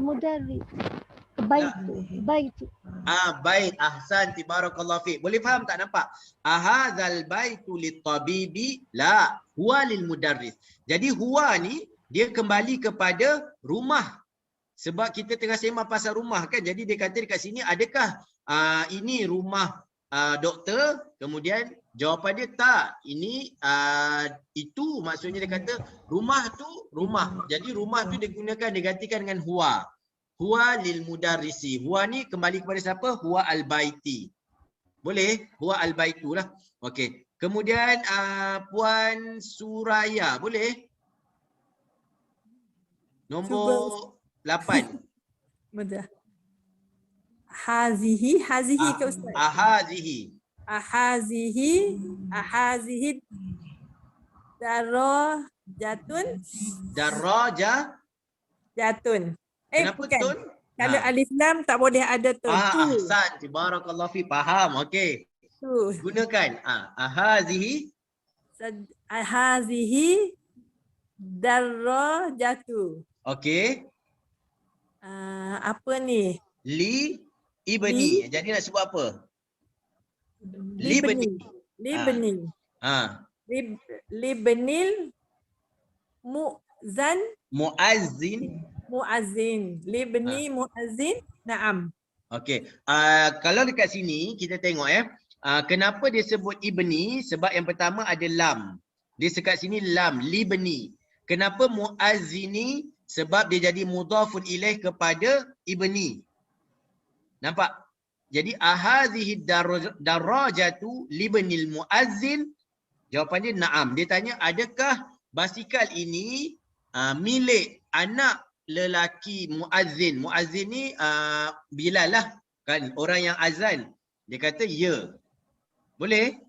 Mudarris. Baitu. Bait. Ahsan, barakallahu fiik. Boleh faham tak nampak? Ahadzal baitu lit-tabibi la huwa lil mudarris. Jadi huwa ni dia kembali kepada rumah. Sebab kita tengah sembang pasal rumah kan. Jadi dia kata dekat sini adakah ini rumah doktor? Kemudian jawapan dia tak. Ini itu maksudnya dia kata rumah tu rumah. Jadi rumah tu digunakan digantikan dengan huwa. Huwa lil mudarrisi. Huwa ni kembali kepada siapa? Huwa al-baiti. Boleh? Huwa al-baitu lah. Okey. Kemudian Puan Suraya, boleh? Nombor 8. Mudah. Hazihi ke Ustaz? Ahazihi darajatun. Kenapa bukan. tun? Kalau alif lam tak boleh ada tun. Ahsan, barakallahu fi. Faham. Okey. Gunakan ahazihi darajatu. Okey. Apa ni? Li ibni. Jadi nak sebut apa? Libni. Libnil muazzin. Libni muazzin. Naam. Okey. Kalau dekat sini kita tengok kenapa dia sebut ibni? Sebab yang pertama ada lam. Dia dekat sini lam, libni. Kenapa muazzini? Sebab dia jadi mudhafun ilaih kepada ibni. Nampak? Jadi ahazihi darajatu libnil muazzin. Jawapan dia na'am. Dia tanya adakah basikal ini milik anak lelaki muazzin. Muazzin ni Bilal lah kan, orang yang azan. Dia kata ya. Boleh?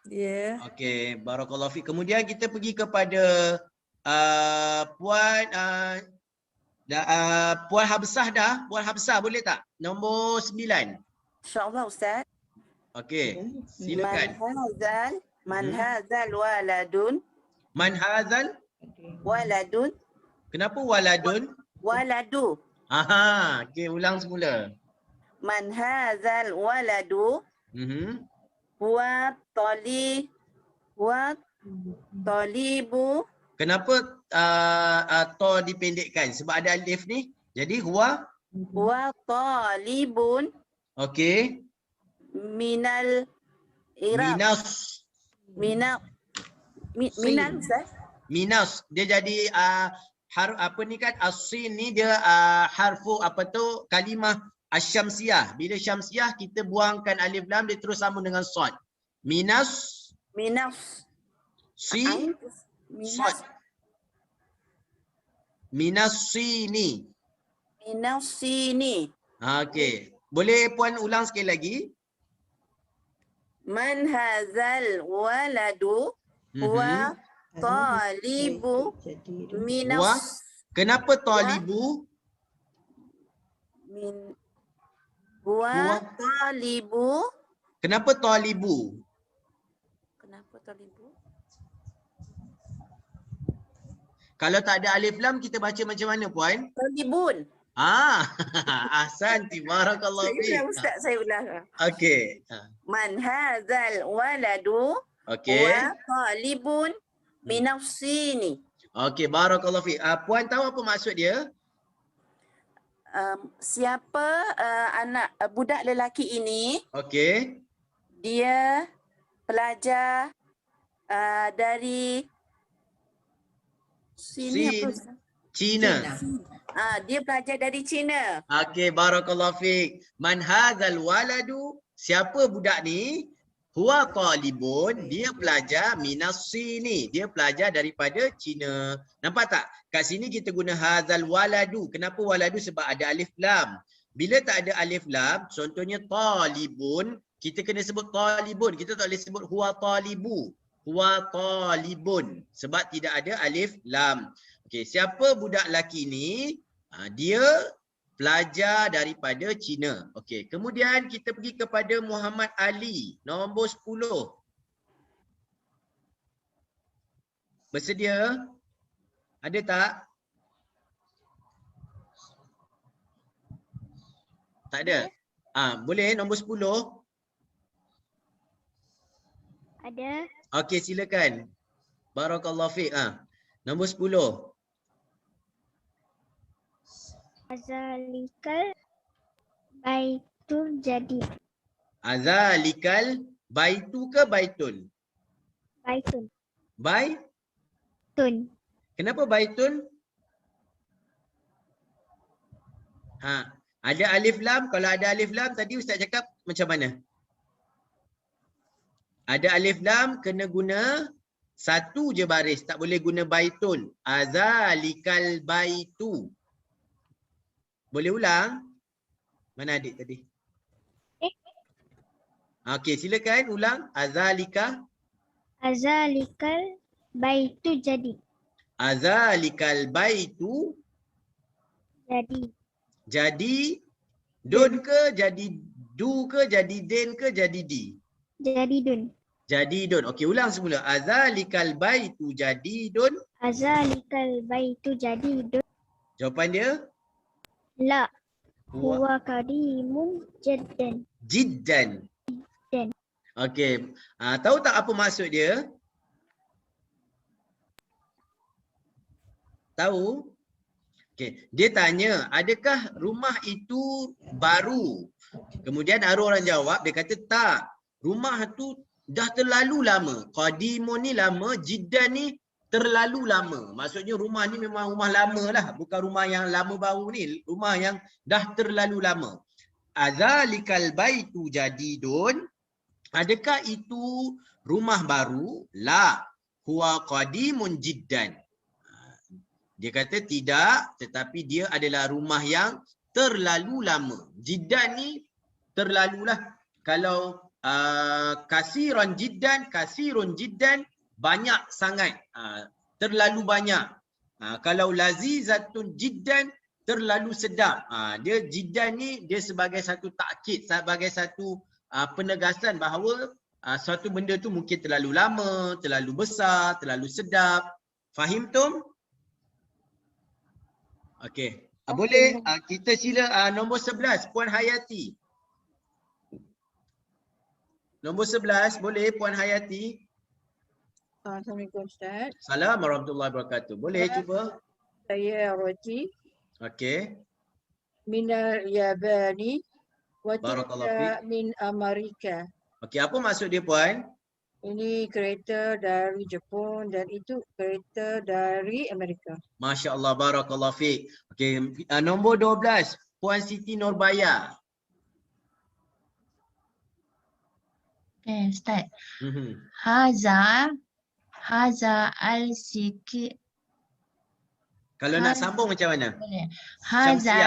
Ya. Okey, barakallahu fiik. Kemudian kita pergi kepada Puan Habsah dah. Puan Habsah boleh tak? Nombor 9. InsyaAllah Ustaz. Okey, silakan. Man hazal waladun. Man hazal? Waladun. Kenapa waladun? Waladu. Okey, ulang semula. Man hazal waladu. Huwa talibu. Kenapa to dipendekkan? Sebab ada alif ni. Jadi huwa talibun. Okey. Minal irab. Minal Ustaz. Minas. Dia jadi apa ni kan, as-sin ni dia harfu apa tu, kalimah asy-syamsiyah. Bila syamsiyah kita buangkan alif lam, dia terus sambung dengan sad. Minas si sad. Minas sini. Okey. Boleh puan ulang sekali lagi? Man hazal waladu huwa talibu minas. Kenapa talibu? Huwa talibu. Kenapa talibu? Kalau tak ada alif lam kita baca macam mana puan? Talibun. Ahsanti, barakallahu fiik. Ustaz saya ulang. Okey. Man hazal waladu huwa talibun minafsini. Okey, barakallahu fiik. Puan tahu apa maksud dia? Siapa anak budak lelaki ini? Okey. Dia pelajar dari Cina. Dia pelajar dari Cina. Okey, barakallahu fiik. Man hadzal waladu, siapa budak ni? Huwa talibun, dia pelajar minas sini, dia pelajar daripada Cina. Nampak tak? Kat sini kita guna hadzal waladu. Kenapa waladu? Sebab ada alif lam. Bila tak ada alif lam, contohnya talibun, kita kena sebut talibun. Kita tak boleh sebut huwa talibu. Huwa talibun. Sebab tidak ada alif lam. Okey, siapa budak lelaki ni? Dia pelajar daripada Cina. Okey, kemudian kita pergi kepada Muhammad Ali, nombor 10. Bersedia? Ada tak? Tak ada? Boleh nombor 10? Ada. Okey, silakan. Barakallahu fiik. Nombor 10. Azalikal baitul jadi. Azalikal baitu ke baitun? Baitun. Baitun. Kenapa baitun? Ada alif lam. Kalau ada alif lam tadi Ustaz cakap macam mana? Ada alif lam kena guna satu je baris. Tak boleh guna baitun. Azalikal baitu. Boleh ulang? Mana adik tadi? Okey, silakan ulang. Azalikal baitu jadi. Azalikal baitu jadi. Jadi dun ke, jadi du ke, jadi den ke, jadi di? Jadi dun. Jadi dun. Okey, ulang semula. Azalikal baitu jadi dun. Azalikal baitu jadi dun. Jawapan dia? La. Huwa karimun jiddan. Jiddan. Jiddan. Okey. Tahu tak apa maksud dia? Tahu? Okey. Dia tanya, adakah rumah itu baru? Kemudian ada orang jawab, dia kata tak. Rumah tu dah terlalu lama. Qadimun ni lama, jiddan ni terlalu lama. Maksudnya rumah ni memang rumah lama lah. Bukan rumah yang lama baru ni. Rumah yang dah terlalu lama. Azalikal baitu jadidun. Adakah itu rumah baru? La. Huwa qadimun jiddan. Dia kata tidak. Tetapi dia adalah rumah yang terlalu lama. Jiddan ni terlalulah. Kalau kasirun jiddan banyak sangat, terlalu banyak. Kalau lazizatun jiddan terlalu sedap. Dia jiddan ni dia sebagai satu takkid, sebagai satu penegasan bahawa suatu benda tu mungkin terlalu lama, terlalu besar, terlalu sedap. Fahim tum? Okey. Boleh kita sila nombor 11 Puan Hayati. Nombor 11 boleh Puan Hayati. Assalamualaikum Ustaz. Assalamualaikum warahmatullahi wabarakatuh. Boleh cuba? Saya Roji. Okey. Minal Yabani wa min Amerika. Okey, apa maksud dia Puan? Ini kereta dari Jepun dan itu kereta dari Amerika. Masya Allah, barakallah fiik. Okey, nombor 12, Puan Siti Nurbaya. Okay, Ustaz. Haza al-siki. Kalau nak sambung macam mana? Haza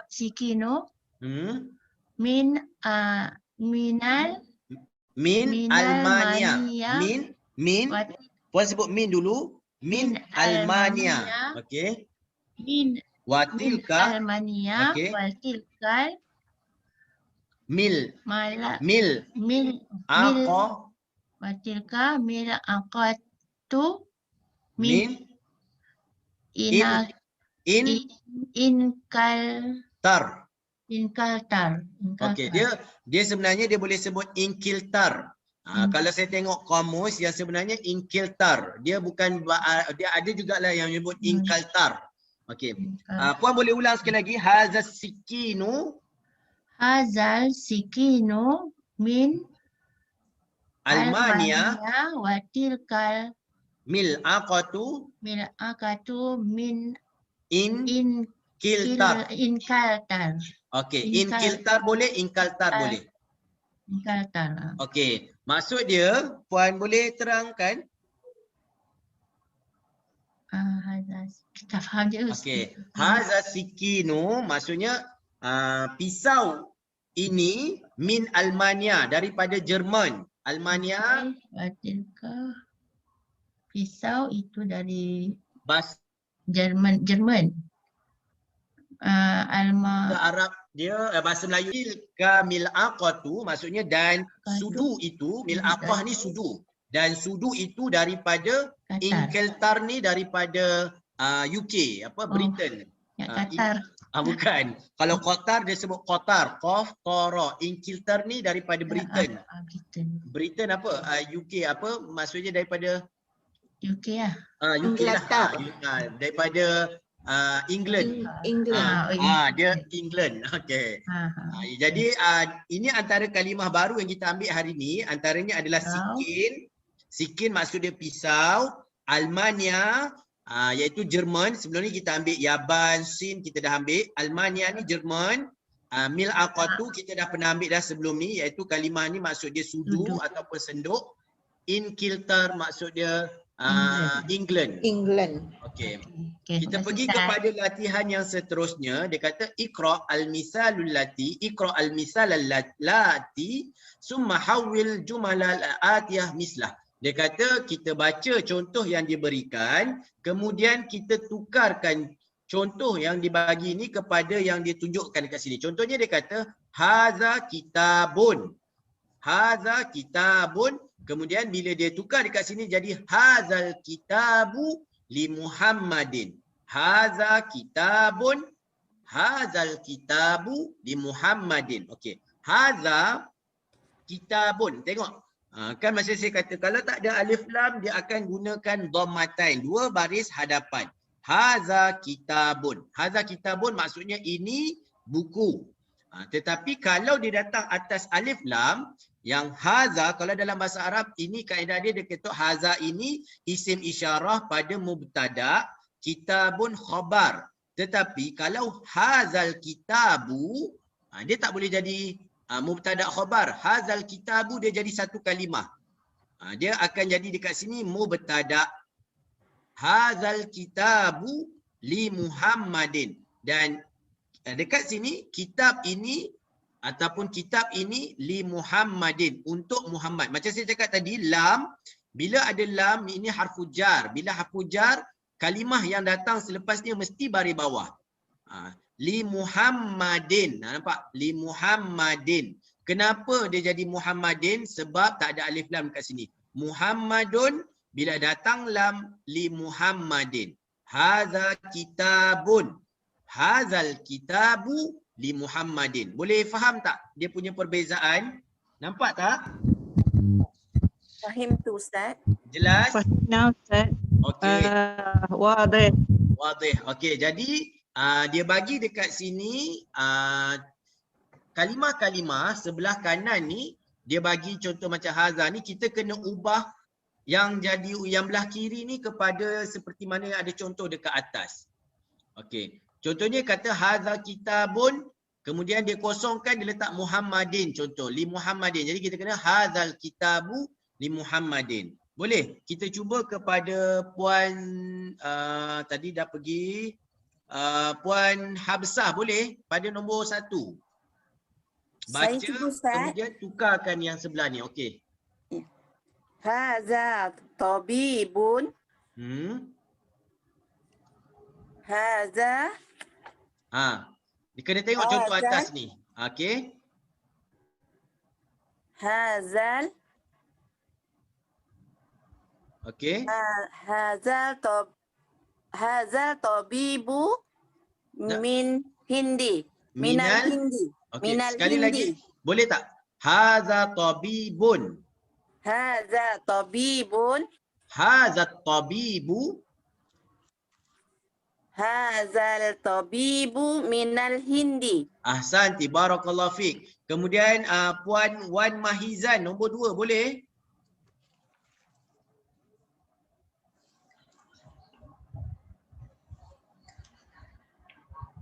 sikino min Almania. Puan sebut min dulu. Min Almania. Okey. Min Watilka Almania. Okay. Watilka mil watilka mil aqatu min inkaltar. Okey, dia sebenarnya dia boleh sebut inkiltar. Kalau saya tengok kamus yang sebenarnya inkiltar. Dia bukan dia ada jugalah yang menyebut inkaltar. Okey. Puan boleh ulang sekali lagi. Hazal sikinu min Almania wa tilkal mil aqatu min inkiltar. Okey, inkiltar boleh, inkaltar boleh. Inkaltar. Okey, maksud dia puan boleh terangkan? Kita faham je. Okey, haza sikinu maksudnya pisau ini min Almania, daripada Jerman. Almania. Pisau itu dari Jerman. Arab dia bahasa Melayu kamil aqatu maksudnya dan sudu itu milaqah ni sudu dan sudu itu daripada Inkeltar ni daripada UK Britain. Qatar. Bukan. Kalau Qatar dia sebut Qatar, Qaf Tara. Inkeltar ni daripada Britain. Britain apa? UK apa? Maksudnya daripada UK lah. UK lah. Daripada England. Dia England. Okey. Jadi ini antara kalimah baru yang kita ambil hari ni. Antaranya adalah sikin. Sikin maksud dia pisau. Almania iaitu Jerman. Sebelum ni kita ambil Yaban, Sin kita dah ambil. Almania ni Jerman. Mil aqatu kita dah pernah ambil dah sebelum ni, iaitu kalimah ni maksud dia sudu ataupun senduk. Inkiltar maksud dia England. Okey. Kita pergi kepada latihan yang seterusnya. Dia kata iqra al-misalul lati summa hawwil jumalal atiyah mislah. Dia kata kita baca contoh yang diberikan, kemudian kita tukarkan contoh yang dibagi ini kepada yang ditunjukkan dekat sini. Contohnya dia kata haza kitabun. Haza kitabun. Kemudian bila dia tukar dekat sini jadi hazal kitabu li Muhammadin. Haza kitabun. Hazal kitabu li Muhammadin. Okey. Haza kitabun. Tengok. Kan masa saya kata kalau tak ada alif lam dia akan gunakan dhammatain, dua baris hadapan. Haza kitabun. Haza kitabun maksudnya ini buku. Tetapi kalau dia datang atas alif lam, yang haza kalau dalam bahasa Arab ini kaedah dia kata haza ini isim isyarah pada mubtada, kitabun khabar. Tetapi kalau hazal kitabu dia tak boleh jadi mubtada khabar. Hazal kitabu dia jadi satu kalimah. Dia akan jadi dekat sini mubtada. Hazal kitabu li Muhammadin. Dan dekat sini kitab ini ataupun kitab ini li Muhammadin, untuk Muhammad. Macam saya cakap tadi, lam, bila ada lam ini harfu jar. Bila harfu jar, kalimah yang datang selepasnya mesti baris bawah. Li Muhammadin. Nampak? Li Muhammadin. Kenapa dia jadi Muhammadin? Sebab tak ada alif lam kat sini. Muhammadun, bila datang lam, li Muhammadin. Haza kitabun. Hazal kitabu li Muhammadin. Boleh faham tak dia punya perbezaan? Nampak tak? Fahim tu Ustaz. Jelas? Fahimna Ustaz. Okey. Wadih. Okey, jadi Dia bagi dekat sini kalimah-kalimah sebelah kanan ni, dia bagi contoh macam haza ni, kita kena ubah yang belah kiri ni kepada seperti mana ada contoh dekat atas. Okey. Contohnya kata haza kitabun, kemudian dia kosongkan, dia letak Muhammadin contoh, li Muhammadin. Jadi kita kena hazal kitabu li Muhammadin. Boleh? Kita cuba kepada Puan tadi dah pergi Puan Habsah, boleh? Pada nombor 1. Baca, kemudian tukarkan yang sebelah ni. Okey. Haza tabibun. Haza. Dia kena tengok contoh atas ni. Okey. Hazal. Okey. Hazal tabibu min hindi. Minal hindi. Okey. Sekali lagi. Boleh tak? Haza tabibun. Haza tabibun. Haza tabibu. Hazal tabibu minal hindi. Ahsanti, barakallahu fiik. Kemudian Puan Wan Mahizan nombor 2, boleh?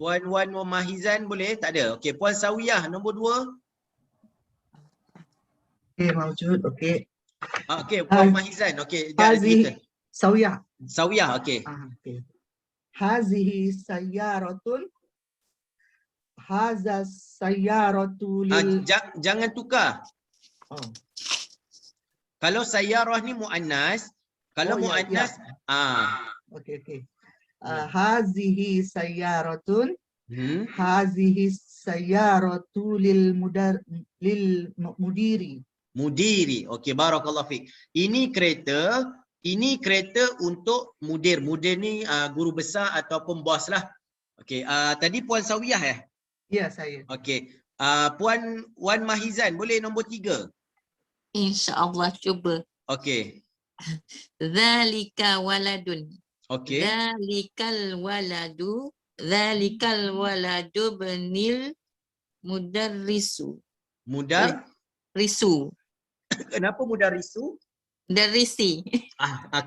Puan Wan Mahizan boleh? Tak ada. Okey, Puan Sawiyah nombor 2. Okey, Maujud. Okey. Okey, Puan Mahizan. Okey, kita. Sawiyah. Sawiyah, okey. Okey. Hazihi sayyaratun. Haza sayyaratu lil... Jangan tukar. Kalau sayyarah ni muannas, kalau muannas Okey, okey. Hazihi sayyaratun. Hazihi sayyaratu lil mudiri. Mudiri. Okey, barakallahu fiik. Ini kereta untuk mudir. Mudir ni guru besar ataupun bos lah. Okey, tadi Puan Sawiyah ya? Ya, saya. Okey. Puan Wan Mahizan boleh nombor 3? InsyaAllah cuba. Okey. Zalika waladun. Okey. Zalikal waladu benil mudarrisu. Risu. Kenapa mudarrisu? Darisi.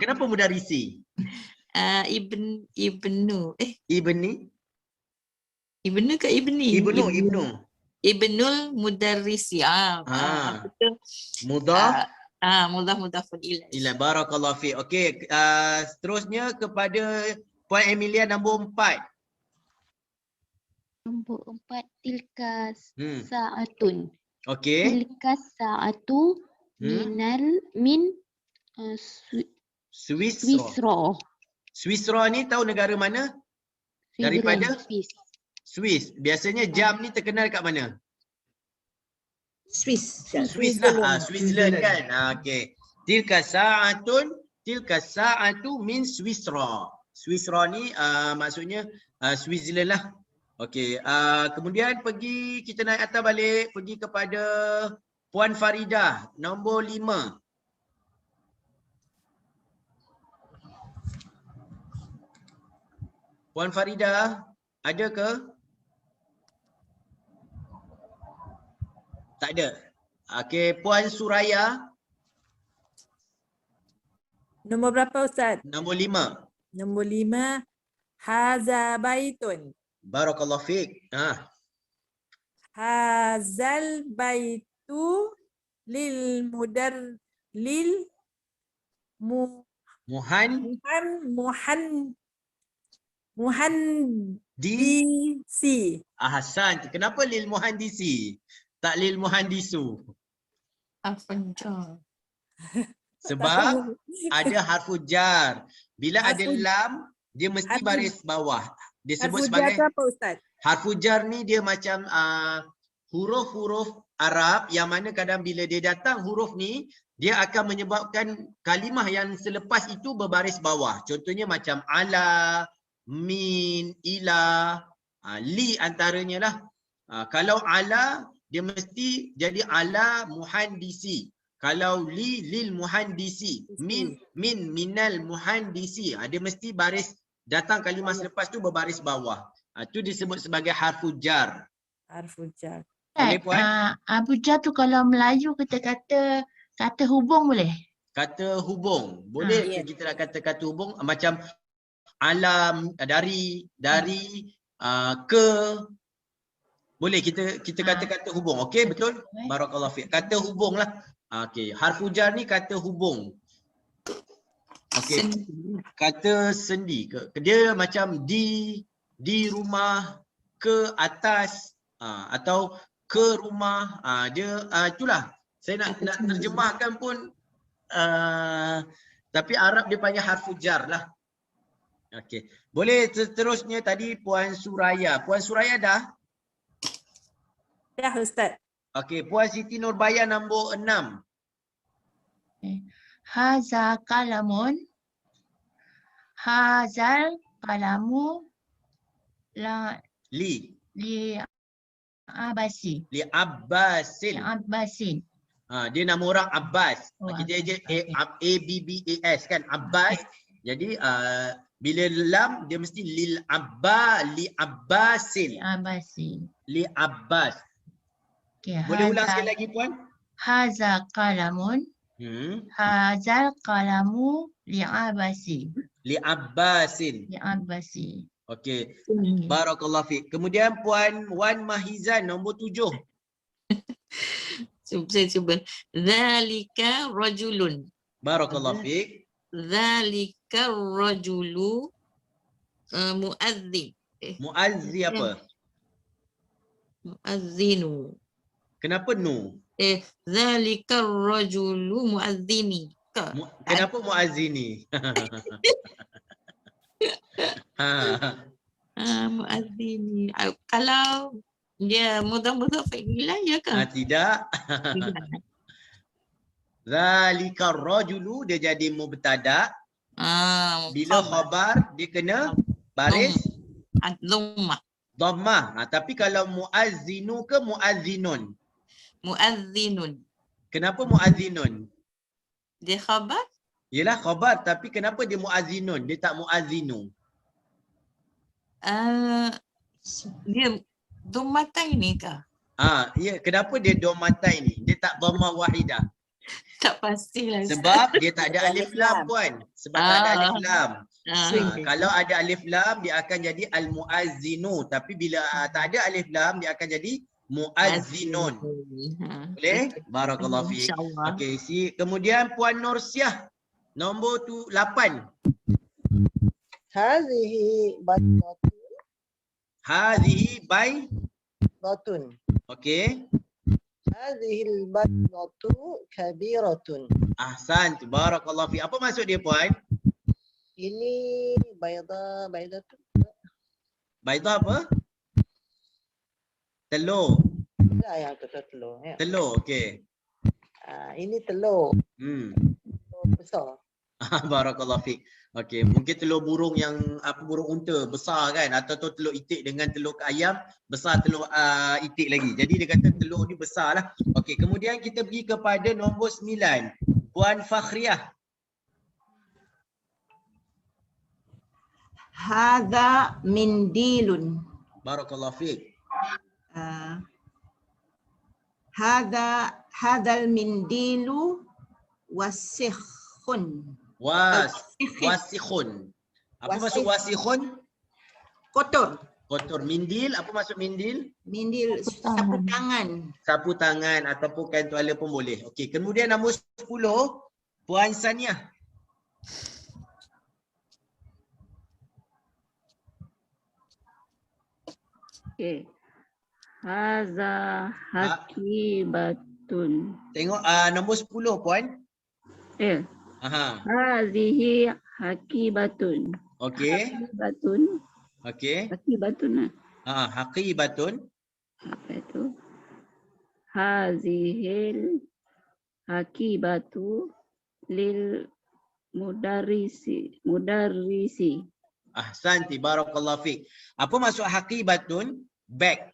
Kenapa mudarrisi? Ibnu. Ibnu ke ibni? Ibnu. Ibnul mudarrisi. Mudhafun ilaih. Barakallahu fiik. Okey, seterusnya kepada Puan Emilia nombor 4. Nombor 4, tilkas sa'atun. Okey. Tilkas sa'atu min Swisra. Swisra ni tahu negara mana? Daripada Swiss. Biasanya jam ni terkenal kat mana? Swiss lah. Switzerland kan. Okey. Tilka sa'atu min Swisra. Swisra ni maksudnya Switzerland lah. Okey. Kemudian kita naik atas balik, pergi kepada Puan Faridah nombor 5. Puan Faridah, ada ke? Tak ada. Okey, Puan Suraya. Nombor berapa Ustaz? Nombor 5. Nombor 5. Haza baitun. Barakallahu fiik. Hazal baitu muhandisi. Ahsan. Kenapa lil muhandisi? Tak lil muhandisu. Sebab ada harful jar. Bila ada lam, dia mesti baris bawah. Dia sebut sebagai apa Ustaz? Harful jar ni dia macam huruf-huruf Arab yang mana kadang bila dia datang huruf ni, dia akan menyebabkan kalimah yang selepas itu berbaris bawah. Contohnya macam ala, min, ila, li antaranya lah. Kalau ala, dia mesti jadi ala muhandisi. Kalau li, lil muhandisi. Min, minal muhandisi. Dia mesti baris, datang kalimah selepas tu berbaris bawah. Itu disebut sebagai harfu jar. Harfu jar. Boleh puan? Abu Jar tu kalau Melayu kita kata hubung boleh? Kata hubung. Boleh kita nak kata kata hubung macam alam, dari, ke. Boleh kita kata kata hubung. Okey, betul? Barakallahu fiik. Kata hubung lah. Okey, harfu jar ni kata hubung. Okey. Kata sendi. Dia macam di rumah, ke atas, atau ke rumah. Dia itulah. Saya nak terjemahkan pun tapi Arab dia panggil harfu jar lah. Okey. Boleh seterusnya tadi Puan Suraya. Puan Suraya dah? Dah Ustaz. Okey, Puan Siti Nurbaya nombor 6. Haza kalamun. Hazal kalamu li Abbasi. Li Abbasin. Dia nama orang Abbas. Kita je A-B-B-A-S kan, Abbas. Jadi bila lam dia mesti li Abbasin. Li Abbas. Okay, boleh ulang sekali lagi puan? Haza kalamun. Hazal kalamu li Abbasi. Li Abbasin. Okey. Barakallahu fiik. Kemudian Puan Wan Mahizan nombor 7. Saya cuba. Zalika rajulun. Barakallahu fiik. Zalika rajulu muazzin. Muazzi apa? Muazzinu. Kenapa nu? Zalika rajulu muazzini. Kenapa muazzini? Muazzini. Kalau dia mudhaf ilaih ke? Tidak. Zalika rajulu dia jadi mubtada. Bila khabar dia kena baris dhammah. Tapi kalau muazzinu ke muazzinun? Muazzinun. Kenapa muazzinun? Dia khabar? Yelah khabar, tapi kenapa dia muazzinun? Dia tak muazzinu. Dia dhammatain ni ke? Ya, kenapa dia dhammatain ni? Dia tak dhammah wahidah. Tak pastilah. Sebab dia tak ada alif lam puan. Sebab tak ada alif lam. Kalau ada alif lam dia akan jadi al-muazzinu, tapi bila tak ada alif lam dia akan jadi muazzinun. Boleh? Barakallahu fiik. Okey, kemudian Puan Nursiah nombor 8. Hazihi baydatun. Hazihi baydatun. Okey. Hazihil baydatu kabiratun. Ahsan, barakallahu fiik. Apa maksud dia puan? Ini baydatun. Bayda apa? Telur. Ya, yang telur. Ya. Telur, okey. Ini telur. Telur besar. Barakallahu fiik. Okey, mungkin telur burung yang burung unta besar kan, atau telur itik dengan telur ayam besar telur itik lagi. Jadi dia kata telur ni besar lah. Okey, kemudian kita pergi kepada nombor 9. Puan Fakhriyah. Hadza mindilun. Barakallahu fiik. Hadzal mindilu wasikhun. Wasikhun. Apa maksud wasikhun? Kotor. Kotor. Mindil, apa maksud mindil? Mindil sapu tangan. Sapu tangan ataupun kain tuala pun boleh. Okey, kemudian nombor 10 Puan Saniah. Okey. Haza hakibatun. Tengok nombor 10 puan. Hazihi hakibatun. Okey. Hakibatun. Okey. Hakibatun. Hakibatun. Apa itu? Hazihil hakibatu lil mudarrisi. Ahsanti, barakallahu fiik. Apa maksud hakibatun? Bag.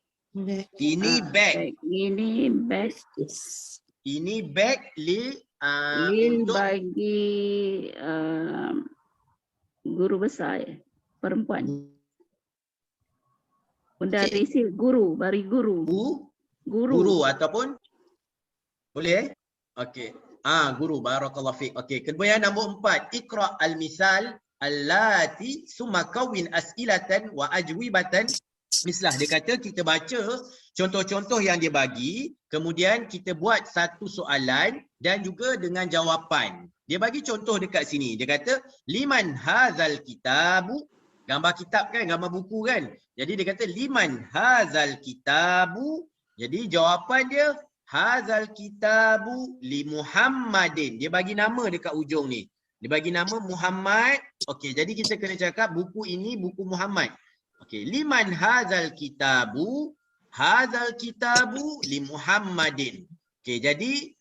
Ini bag. Ini bag. Ini bag lil bagi guru besar perempuan. Benda resil guru, bari guru. Guru ataupun boleh? Okey. Guru, barakallahu fiik. Okey, kemudian nombor 4, iqra al-misal allati summa kawin as'ilatan wa ajwibatan. Mislah, dia kata kita baca contoh-contoh yang dia bagi, kemudian kita buat satu soalan dan juga dengan jawapan. Dia bagi contoh dekat sini. Dia kata liman hazal kitabu, gambar kitab kan, gambar buku kan. Jadi dia kata liman hazal kitabu. Jadi jawapan dia hazal kitabu li Muhammadin. Dia bagi nama dekat ujung ni. Dia bagi nama Muhammad. Okey, jadi kita kena cakap buku ini buku Muhammad. Okey, liman hazal kitabu li Muhammadin. Okey, jadi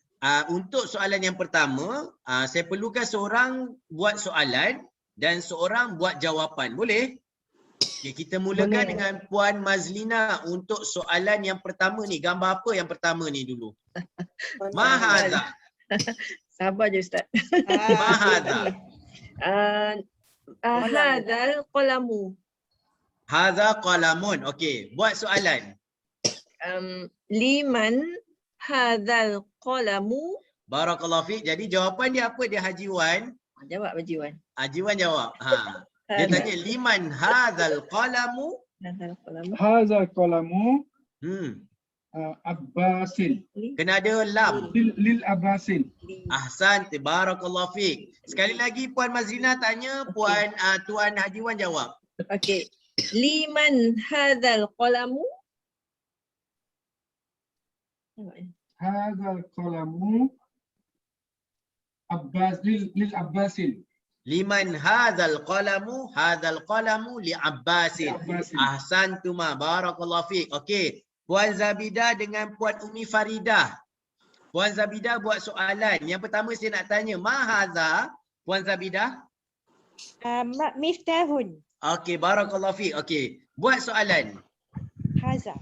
untuk soalan yang pertama, saya perlukan seorang buat soalan dan seorang buat jawapan. Boleh? Okay, kita mulakan dengan Puan Mazlina untuk soalan yang pertama ni. Gambar apa yang pertama ni dulu? Mahaza. Sabar je Ustaz. Mahaza. Hadal qalamu. Hadha qalamun. Okey, buat soalan. Liman hadal qalamu. Barakallahu fiik. Jadi jawapan dia apa dia Haji Wan? Jawab Haji Wan. Haji Wan jawab. Dia tanya liman hadzal qalamu? Hadzal qalamu Abbasin. Kena ada lam. Lil Abbasin. Ahsan, barakallahu fiik. Sekali lagi Puan Mazlina tanya, Tuan Haji Wan jawab. Okey. Liman hadzal qalamu? Hadzal qalamu Abbas lil Abbasin. Liman hadzal qalamu li Abbasin. Ahsantuma, barakallahu fiik. Okey, Puan Zabidah dengan Puan Umi Faridah. Puan Zabidah buat soalan. Yang pertama saya nak tanya, ma hadza? Puan Zabidah? Miftahun. Okey, barakallahu fiik. Okey, buat soalan. Haza.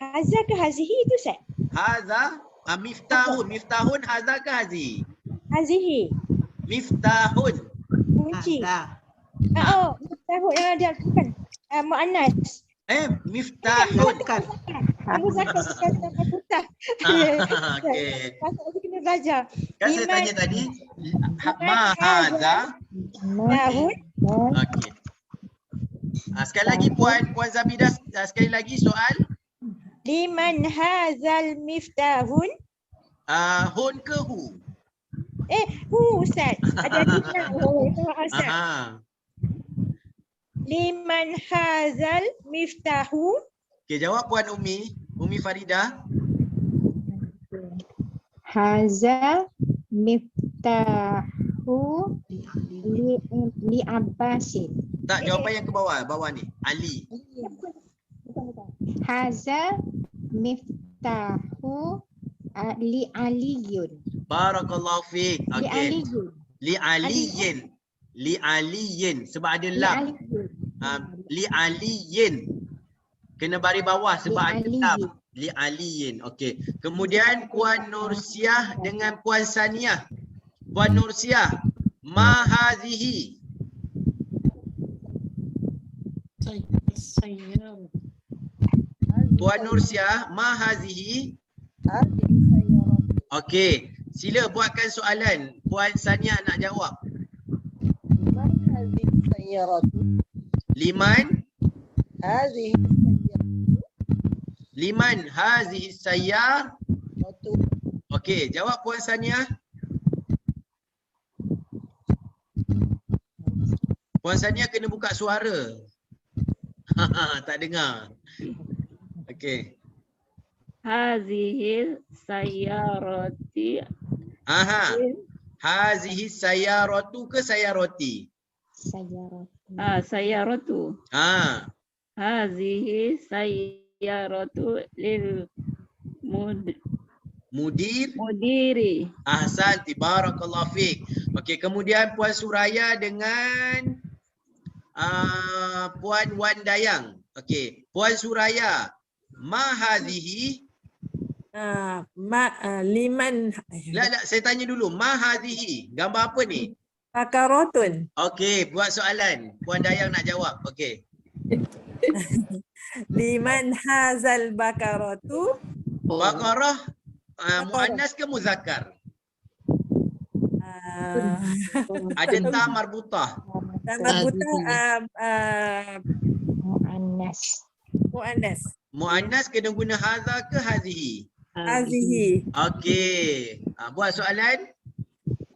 Haza ke hazihi itu Ustaz? Haza, miftahun. Miftahun haza ke hazi? Hazihi. Miftahun. Kunci. Miftahun yang ada bukan. Muannas. Miftahun. Aku zakat putah. Okey. Aku kena belajar. Kan saya tanya tadi, ma hadza? Miftahun. Okey. Sekali lagi Puan Zabidah, sekali lagi soal. Liman hadzal miftahun? Hun ke hu? Ustaz. Ada tidak? Ustaz. Liman hadzal miftahu? Okey, jawab Puan Umi Faridah. Haza miftahu li Abbasin. Tak, jawapan yang ke bawah ni. Ali. Haza miftahu li Aliyun. Barakallahu fiik. Okey. Li Aliyin. Li Aliyin. Sebab ada lam. Li Aliyin. Kena baris bawah sebab ada lam. Li Aliyin. Okey. Kemudian Puan Nursiah dengan Puan Saniah. Puan Nursiah, ma hazihi? Puan Nursiah, ma hazihi? Okey, sila buatkan soalan. Puan Sania nak jawab. Liman hazihi sayyar. Okey, jawab Puan Sania. Puan Sania kena buka suara. Tak dengar. Okey. Hazihi sayyarati. Hazihi sayyaratu ke sayyarati? Sayyaratu. Hazihi sayyaratu lil mudiri. Ahsanti, barakallahu fiik. Okey, kemudian Puan Suraya dengan Puan Wan Dayang. Okey, Puan Suraya, ma hazihi? Liman. Saya tanya dulu, ma hazihi? Gambar apa ni? Bakaratun. Okey, buat soalan. Puan Dayang nak jawab. Okey. Liman hazal bakaratu. Baqarah muannas ke muzakkar? Ada ta marbutah. Ta marbutah Muannas. muannas. Muannas kena guna hadza ke hazihi? Hazihi. Okey. Buat soalan.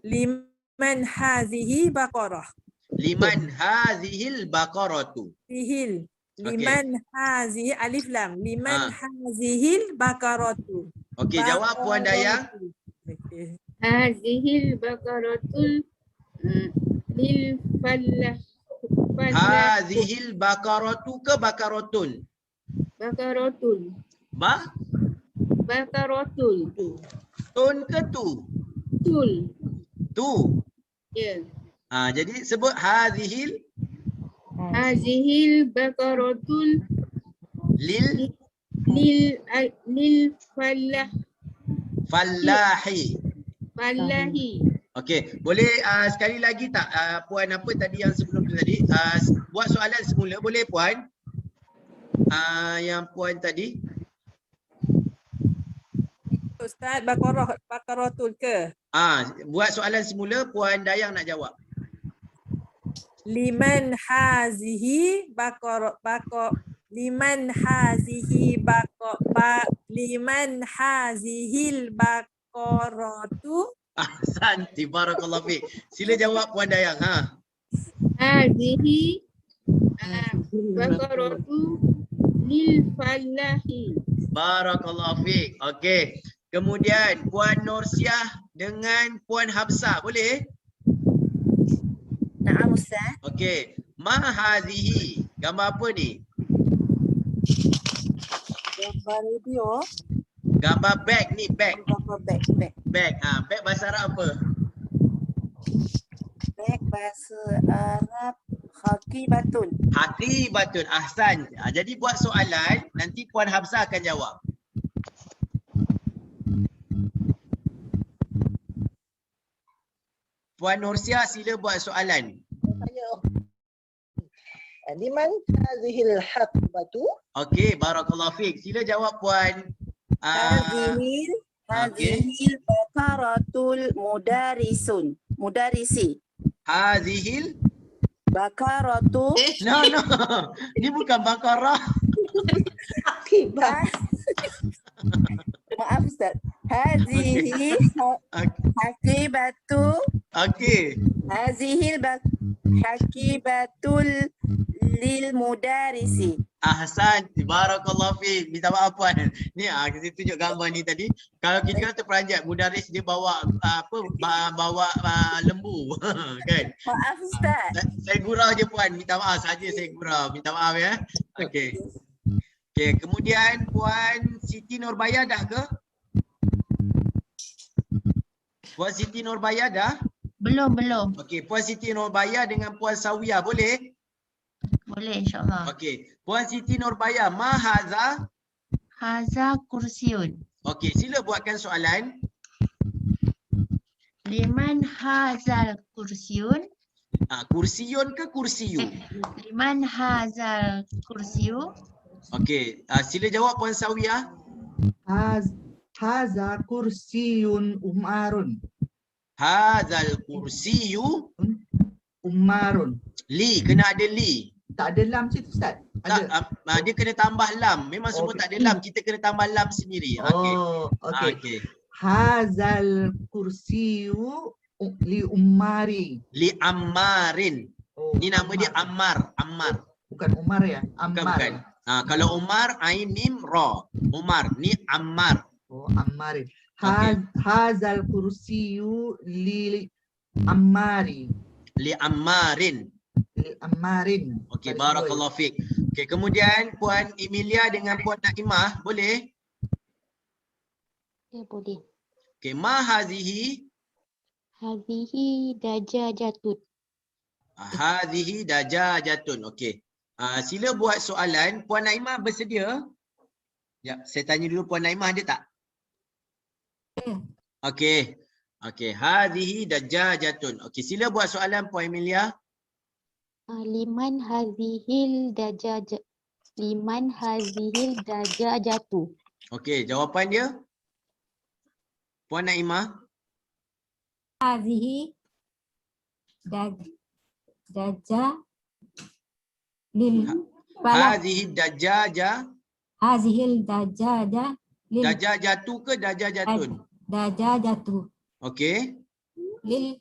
Liman hazihi baqarah. Liman hazihil baqaratu. Sihil. Liman hazihi alif lam. Liman hazihil bakaratu. Okey, jawab Puan Dayang. Okey. Hazihil bakaratul lil fallah. Hazihil baqaratu ke baqaratun? Bakaratul. Bakaratul. Tun ke tu? Tul. Tu. Ya. Jadi sebut hazihil Bakaratul lil fallah. fallahi. Fallahi. Okey, boleh sekali lagi tak Puan apa tadi yang sebelum tu tadi? Buat soalan semula boleh Puan? Yang Puan tadi. Ustaz bakaratul ke? Buat soalan semula Puan Dayang nak jawab. Liman hazihi liman hazihil baqaratu. Ahsanti, barakallahu fiik. Sila jawab Puan Dayang. Hazihi bakaratu lil fallahi. Barakallahu fiik. Okey. Kemudian Puan Nursiah dengan Puan Hafsah, boleh? Naam Ustaz. Okey. Ma hadhihi. Gambar apa ni? Gambar video. Gambar bag ni, bag. Gambar bag. Bag. Bag bahasa Arab apa? Bag bahasa Arab haqibatun. Haqibatun. Ahsan. Jadi buat soalan, nanti Puan Hafsah akan jawab. Puan Nursiah sila buat soalan. Liman hazihil haqibatu? Okey, barakallahu fiik. Sila jawab Puan. Hazihil bakaratul mudarisi. Hazihil bakaratu. No. Ini bukan bakarah. Akibat. Maaf Ustaz. Hazihi hakibatu. Okey. Hazihil hakibatul lil mudarisi. Ahsan, barakallahu fiik. Minta maaf Puan. Ni kita tunjuk gambar ni tadi. Kalau kita kan terperanjat, mudaris dia bawa bawa lembu kan. Maaf Ustaz. Saya gurau je Puan. Minta maaf saja saya gurau. Minta maaf ya. Okey. Okey, kemudian Puan Siti Nurbaya dah ke? Puan Siti Nurbaya dah? Belum. Okey, Puan Siti Nurbaya dengan Puan Sawiyah boleh? Boleh insyaAllah. Okey, Puan Siti Nurbaya, ma haza? Haza kursiun. Okey, sila buatkan soalan. Liman hazal kursiun? Kursiun ke kursiyu? Liman hazal kursiyu? Okey, sila jawab Puan Sawiyah. Haza kursiyun umarun. Hazal kursiyu umarun. Li, kena ada li. Tak ada lam situ Ustaz? Tak, dia kena tambah lam. Memang semua tak ada lam, kita kena tambah lam sendiri. Okey. Okey. Hazal kursiyu li umari. Li ammarin. Ni nama dia Ammar. Bukan Umar ya? Ammar. Bukan. Kalau Umar, Ain Mim Ra. Umar, ni Ammar. Ammarin. Hazal kursiyu li ammari. Li ammarin. Okey, barakallahu fiik. Okey, kemudian Puan Emilia dengan Puan Naimah, boleh? Ya, boleh. Okey, ma hazihi? Hazihi dajajatun. Hazihi dajajatun. Okey. Sila buat soalan. Puan Naimah bersedia? Ya, saya tanya dulu Puan Naimah ada tak? Okey. Hazihi dajajatun. Okey, sila buat soalan Puan Emilia. Liman hazihil dajajah. Liman hazihil dajajatu. Okey, jawapan dia? Puan Naimah? Hazihi daja lil falah. Hazihi dajaja. Hazihil dajaja lil Dajajatu ke dajajatun? dajajatu Okey. lil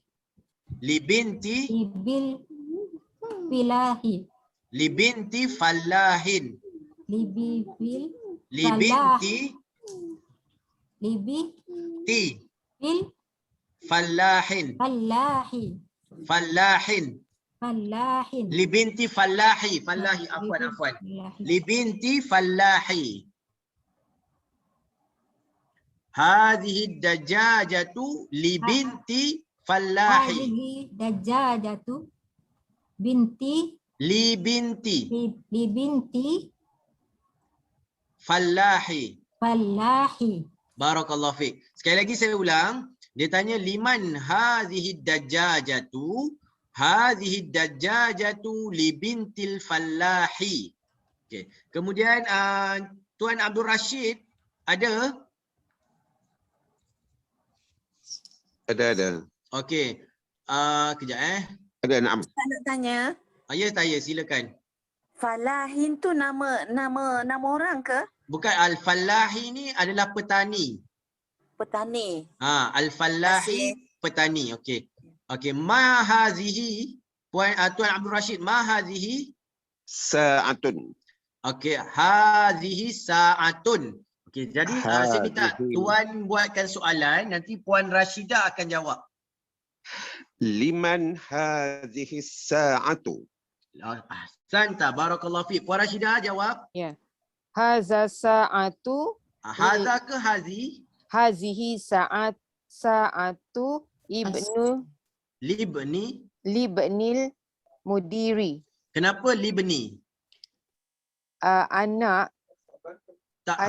Libinti. ibil filahi. Libinti fallahin. Libibil Libinti libi ti bil fallahin. fallahi. Fallahin. Fallahin. Libinti fallahi. Fallahi, afwan. Libinti fallahi. Hadhihi dajajatu libinti fallahi. Hadhihi dajajatu binti Libinti libinti fallahi. fallahi. Barakallahu fiik. Sekali lagi saya ulang. Dia tanya liman hadhihi dajajatu. Hadhihi dajajatu libintil fallahi. Okey. Kemudian Tuan Abdul Rashid ada? Ada. Okey. Kejap Ada, na'am. Saya nak tanya, Ya, saya silakan. Falahin tu nama orang ke? Bukan, Al-Fallahi ni adalah petani. Petani. Al-Fallahi petani. Okey. Okey, ma hazihi Tuan Abdul Rashid, ma hazihi Sa'atun. Okey, hazihi sa'atun. Okey, jadi saya minta Hazihi. tuan buatkan soalan, nanti Puan Rashidah akan jawab. Liman hadhihi sa'atu. Ahsanta, barakallahu fiik. Puan Rashidah jawab. Ya. Haza sa'atu. Haza ke hazi? Hazihi sa'atu ibnu libnil mudiri. Kenapa libni? Anak.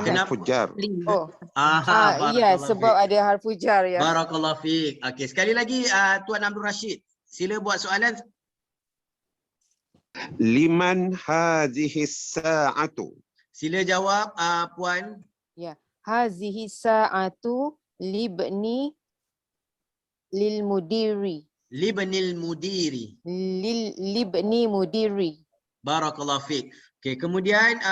Kenapa? Fujar. Oh. barakallahu Ya, sebab fiik. ada harfu jar ya. Barakallahu fiik. Okey, sekali lagi Tuan Abdul Rashid, sila buat soalan. Liman hadhihi sa'atu. Sila jawab Puan. Ya. Hazihi sa'atu libni lil mudiri. Libnil mudiri. Libni mudiri. Barakallahu fiik. Okey, kemudian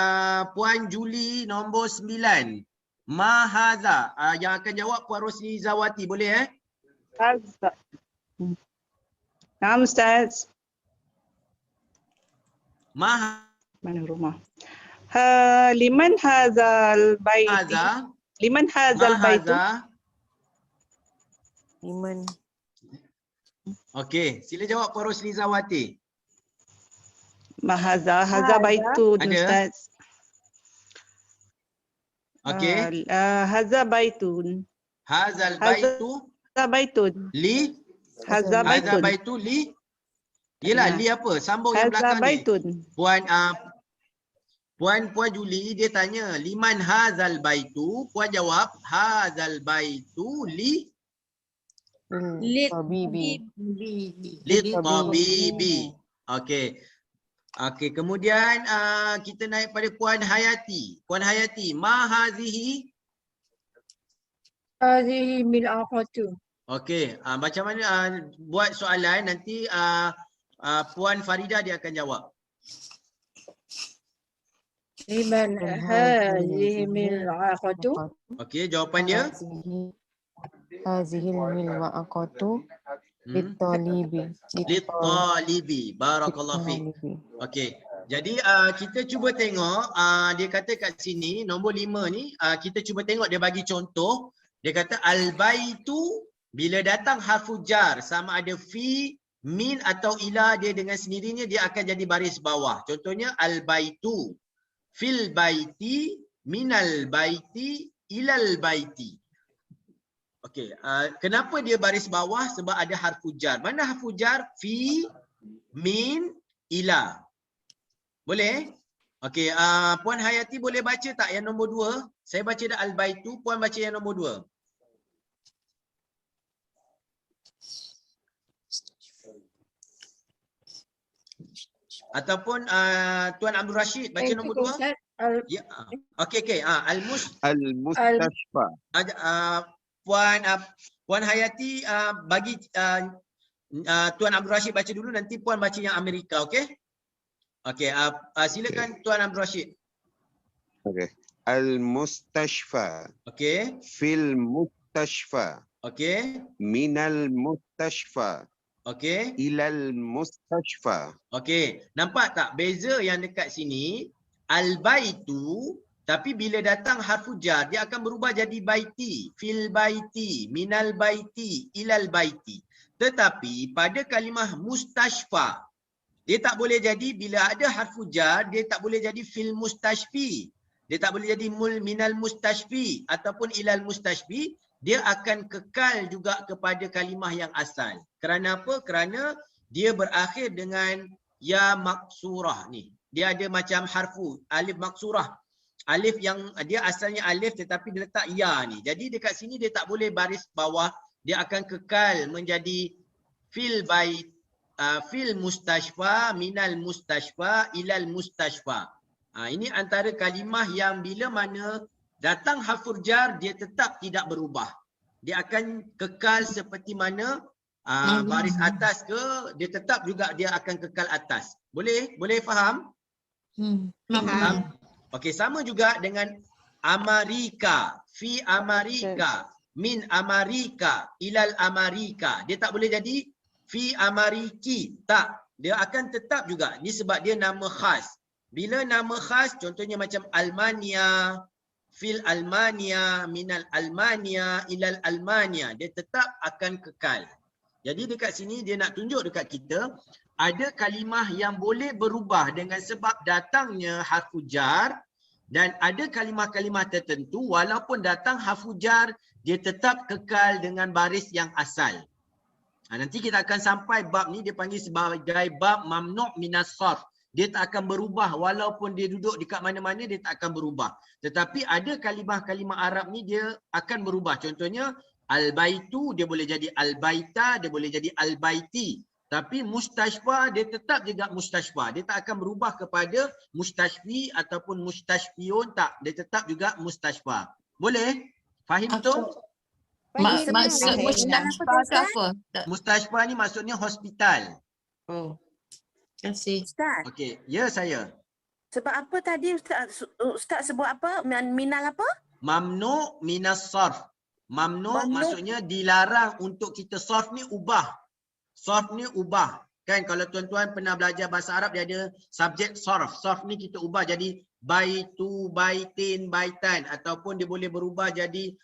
Puan Juli nombor 9. Ma hadza. Yang akan jawab Puan Rosli Zawati, boleh Haza. Naam Ustaz. Ma Mana rumah? Liman hazal baiti. hadza. Liman hazal baitu. Liman. Okey, sila jawab Puan Rosli Zawati. Mahaza haza baitu Ada? Ustaz. Okey. Haza baitun. Hazal baitu Haza baitun. li Haza Hadza baitun. baitu li. Yelah, li apa? Sambung yang Haza belakang ni. baitun. Puan Juli dia tanya liman hazal baitu. Puan jawab hazal baitu li Tabibi. tabibi. Okey. Okey, kemudian kita naik pada Puan Hayati. Puan Hayati, ma hazihi? Hazihi mil'aqatu. Okey, macam mana buat soalan nanti Puan Farida dia akan jawab. Liman hazihi mil'aqatu. Okey, jawapan dia? Hazihil mil'aqatu litalibi. Litalibi. Barakallahu fiik. Okey. Jadi kita cuba tengok dia kata kat sini nombor 5 ni kita cuba tengok dia bagi contoh. Dia kata al-baitu bila datang harfu jar sama ada fi, min atau ila, dia dengan sendirinya dia akan jadi baris bawah. Contohnya al-baitu, fil baiti, minal baiti, ilal baiti. Okey, kenapa dia baris bawah? Sebab ada harfu jar. Mana harfu jar? Fi, min, ila. Boleh? Okey, Puan Hayati boleh baca tak yang nombor 2? Saya baca dah al-baitu, Puan baca yang nombor 2. Ataupun Tuan Abdul Rashid baca nombor 2. Ya. Okey. Al-Mustashfa. Puan Hayati bagi Tuan Abdul Rashid baca dulu, nanti Puan baca yang Amerika, okey? Okey, silakan Tuan Abdul Rashid. Okey. Al-Mustashfa. Okey. Fil Mustashfa. Okey. Minal Mustashfa. Okey. Ilal Mustashfa. Okey, nampak tak beza yang dekat sini? Al-baitu, tapi bila datang harfu jar dia akan berubah jadi baiti, fil baiti, minal baiti, ilal baiti. Tetapi pada kalimah mustashfa dia tak boleh jadi, bila ada harfu jar dia tak boleh jadi fil mustashfi. Dia tak boleh jadi minal mustashfi ataupun ilal mustashfi, dia akan kekal juga kepada kalimah yang asal. Kerana apa? Kerana dia berakhir dengan ya maksurah ni. Dia ada macam harfu alif maksurah. Alif yang dia asalnya alif tetapi dia letak ya ni. Jadi dekat sini dia tak boleh baris bawah, dia akan kekal menjadi fil bait, fil mustashfa, minal mustashfa, ilal mustashfa. Ini antara kalimah yang bila mana datang harfu jar dia tetap tidak berubah. Dia akan kekal seperti mana baris atas ke, dia tetap juga dia akan kekal atas. Boleh? Boleh faham? Faham? Okey, sama juga dengan Amerika, fi Amerika, min Amerika, ilal Amerika. Dia tak boleh jadi fi Ameriki. Tak, dia akan tetap juga. Ini sebab dia nama khas. Bila nama khas, contohnya macam Almania, fil Almania, minal Almania, ilal Almania, dia tetap akan kekal. Jadi dekat sini dia nak tunjuk dekat kita, ada kalimah yang boleh berubah dengan sebab datangnya harfu jar, dan ada kalimah-kalimah tertentu walaupun datang harfu jar, dia tetap kekal dengan baris yang asal. Nanti kita akan sampai bab ni, dia panggil sebagai bab mamnu' minas sarf. Dia tak akan berubah walaupun dia duduk dekat mana-mana, dia tak akan berubah. Tetapi ada kalimah-kalimah Arab ni dia akan berubah. Contohnya al-baitu dia boleh jadi al-baita, dia boleh jadi al-baiti. Tapi mustashfa dia tetap juga mustashfa. Dia tak akan berubah kepada mustashfi ataupun mustashfiun, tak. Dia tetap juga mustashfa. Boleh? Faham tu? Maksud mustashfa tu apa? Mustashfa ni maksudnya hospital. Oh. Terima kasih. Ustaz. Okey, ya saya. Sebab apa tadi Ustaz sebut apa? Minal apa? Mamnu' minas sarf. Mamnu' maksudnya dilarang untuk kita sarf ni ubah. Sarf ni ubah. Kan kalau tuan-tuan pernah belajar bahasa Arab dia ada subjek sarf. Sarf ni kita ubah jadi baitu, baitin, baitan, ataupun dia boleh berubah jadi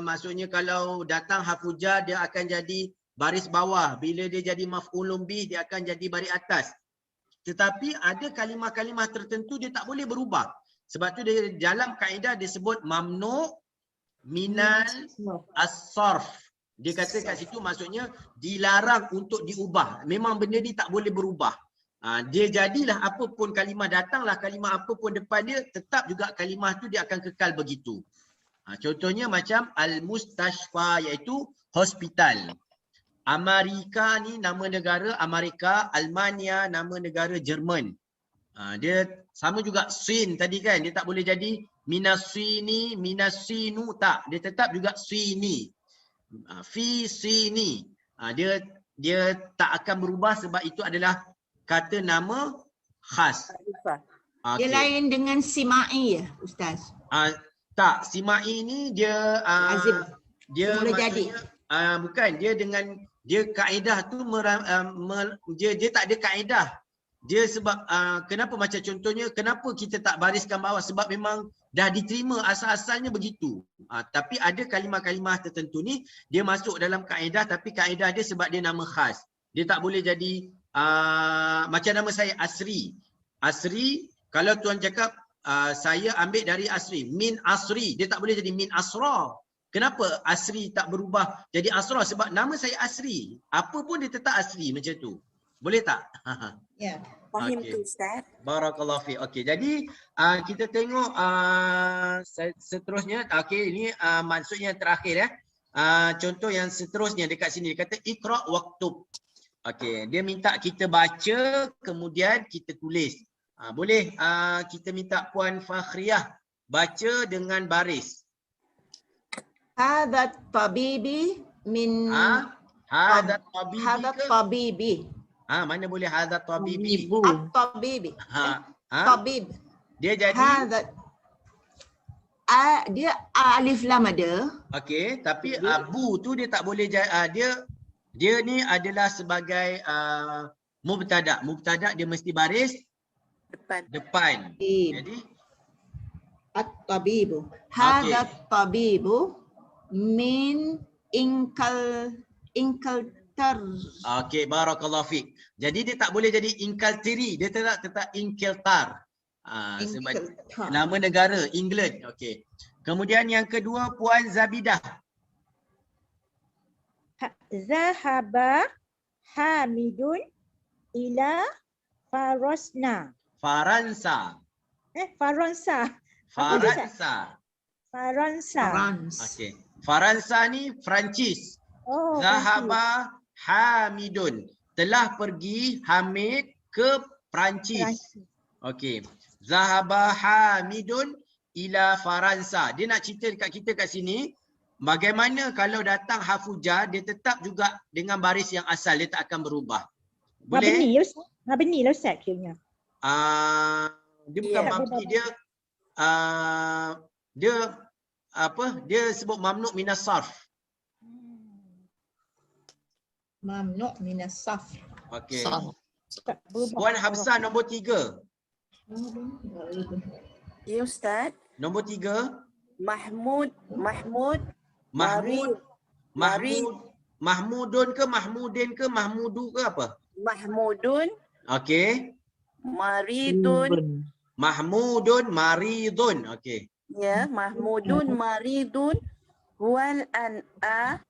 maksudnya kalau datang harfu jar dia akan jadi baris bawah. Bila dia jadi maf'ulun bih dia akan jadi baris atas. Tetapi ada kalimah-kalimah tertentu dia tak boleh berubah. Sebab tu dia dalam kaedah disebut mamnu' minal as-sarf. Dia kata kat situ maksudnya dilarang untuk diubah. Memang benda ni tak boleh berubah. Dia jadilah apapun kalimah, datanglah kalimah apapun depan dia, tetap juga kalimah tu dia akan kekal begitu. Contohnya macam al-mustashfa iaitu hospital. Amerika ni nama negara Amerika, Almania nama negara Jerman. Dia sama juga Sin tadi kan, dia tak boleh jadi minasini, minasinu, tak. Dia tetap juga sini. Fi sini. Dia tak akan berubah sebab itu adalah kata nama khas. Dia lain dengan simai ya, Ustaz? Tak, simai ni dia dia boleh maksudnya jadi. Bukan, dia dengan dia kaedah tu dia tak ada kaedah. Dia sebab kenapa macam contohnya kenapa kita tak bariskan bawah, sebab memang dah diterima asal-asalnya begitu. Tapi ada kalimah-kalimah tertentu ni dia masuk dalam kaedah, tapi kaedah dia sebab dia nama khas. Dia tak boleh jadi macam nama saya Asri. Asri kalau tuan cakap saya ambil dari Asri, min Asri, dia tak boleh jadi min Asra. Kenapa Asri tak berubah jadi Asra? Sebab nama saya Asri. Apa pun dia tetap Asri macam tu. Boleh tak? Ya. Faham tu Ustaz. Barakallahu fi. Okey, jadi kita tengok seterusnya. Okey, ini maksudnya terakhir ya. Contoh yang seterusnya dekat sini dia kata iqra waktub. Okey, dia minta kita baca kemudian kita tulis. Boleh kita minta Puan Fakhriyah baca dengan baris. Hadha tabibi min Hadha tabibi hadha ke? tabibi. Mana boleh hadha tabibi? At-tabibi. Tabib. Dia jadi dia alif lam ada. okey, tapi bu tu dia tak boleh dia ni adalah sebagai mubtada. Mubtada dia mesti baris depan. Jadi at-tabibu. Hadha tabibu min inkaltar. Okey, barakallahu fik. Jadi dia tak boleh jadi inkaltiri, dia tetap inkeltar. Sebab nama negara England. Okey. Kemudian yang kedua Puan Zabidah. Zahaba Hamidun ila Farosna. Faransa. Faransa. Okey. Faransa ni Perancis. Zahaba Hamidun. Telah pergi Hamid ke Perancis. Okey. Zahaba Hamidun ila Faransa. Dia nak cerita dekat kita kat sini, bagaimana kalau datang hafujah, dia tetap juga dengan baris yang asal, dia tak akan berubah. Boleh? Mabni lah Ustaz kiranya. Dia bukan mabni, dia sebut mamnu' minas sarf. Mamnu' minas sarf. Okey. Puan Hafsah nombor 3. Ya Ustaz. Nombor 3. Mahmudun ke Mahmudin ke Mahmudu ke apa? Mahmudun. Okey. Maridun. Mahmudun maridun. Okey. Ya, Mahmudun maridun wal ana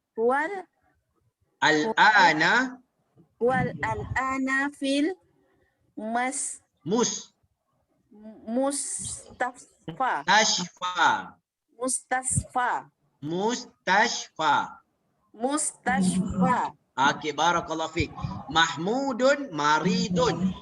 fil Mustashfa. Okey, barakallahu fik. Mahmudun maridun.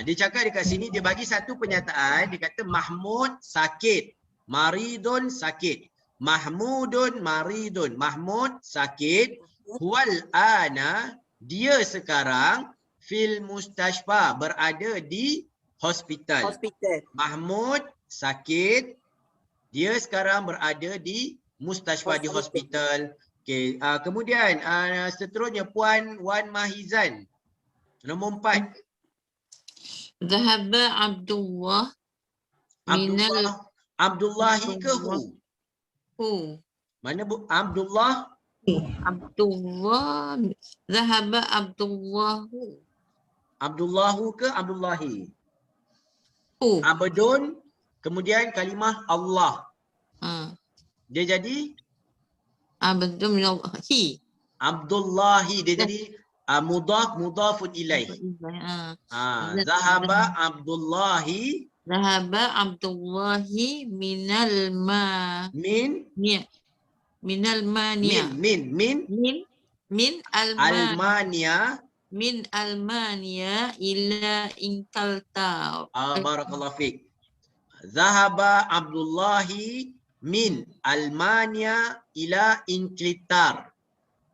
Dia cakap dekat sini, dia bagi satu pernyataan, dia kata Mahmud sakit, maridun sakit. Mahmudun maridun. Mahmud sakit. Wal ana, dia sekarang fil mustashfa, berada di hospital. Mahmud sakit, dia sekarang berada di mustashfa, di hospital. Okey, kemudian seterusnya Puan Wan Mahizan. Nombor 4. Zahaba Abdullah minal Abdullahi ke hu? Mana bu Abdullah? Abdullah. Zahaba Abdullahu. Abdullahu ke Abdullahi? Abdun, kemudian kalimah Allah. Dia jadi Abdun minallahi. Abdullahi, dia jadi mudhafun ilaih. Zahaba Abdullahi. Zahaba Abdullahi minal Almania ila Inkaltar. Barakallahu fiik. Zahaba Abdullahi min Almania ila Inkaltar.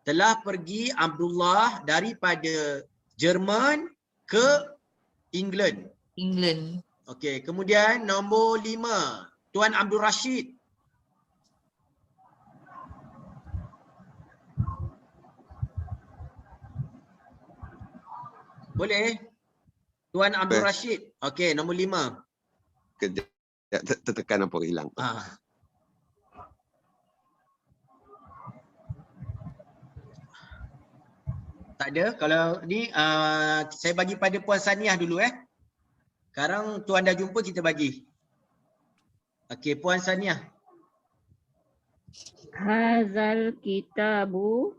Telah pergi Abdullah daripada Jerman ke England. Okey, kemudian nombor 5, Tuan Abdul Rashid. Boleh? Tuan Abdul Rashid. Okey, nombor 5. Kejap, tertekan apa hilang. Tak ada. Kalau ni saya bagi pada Puan Saniah dulu Sekarang Tuan dah jumpa, kita bagi. Okey, Puan Saniah. Hazal kitabu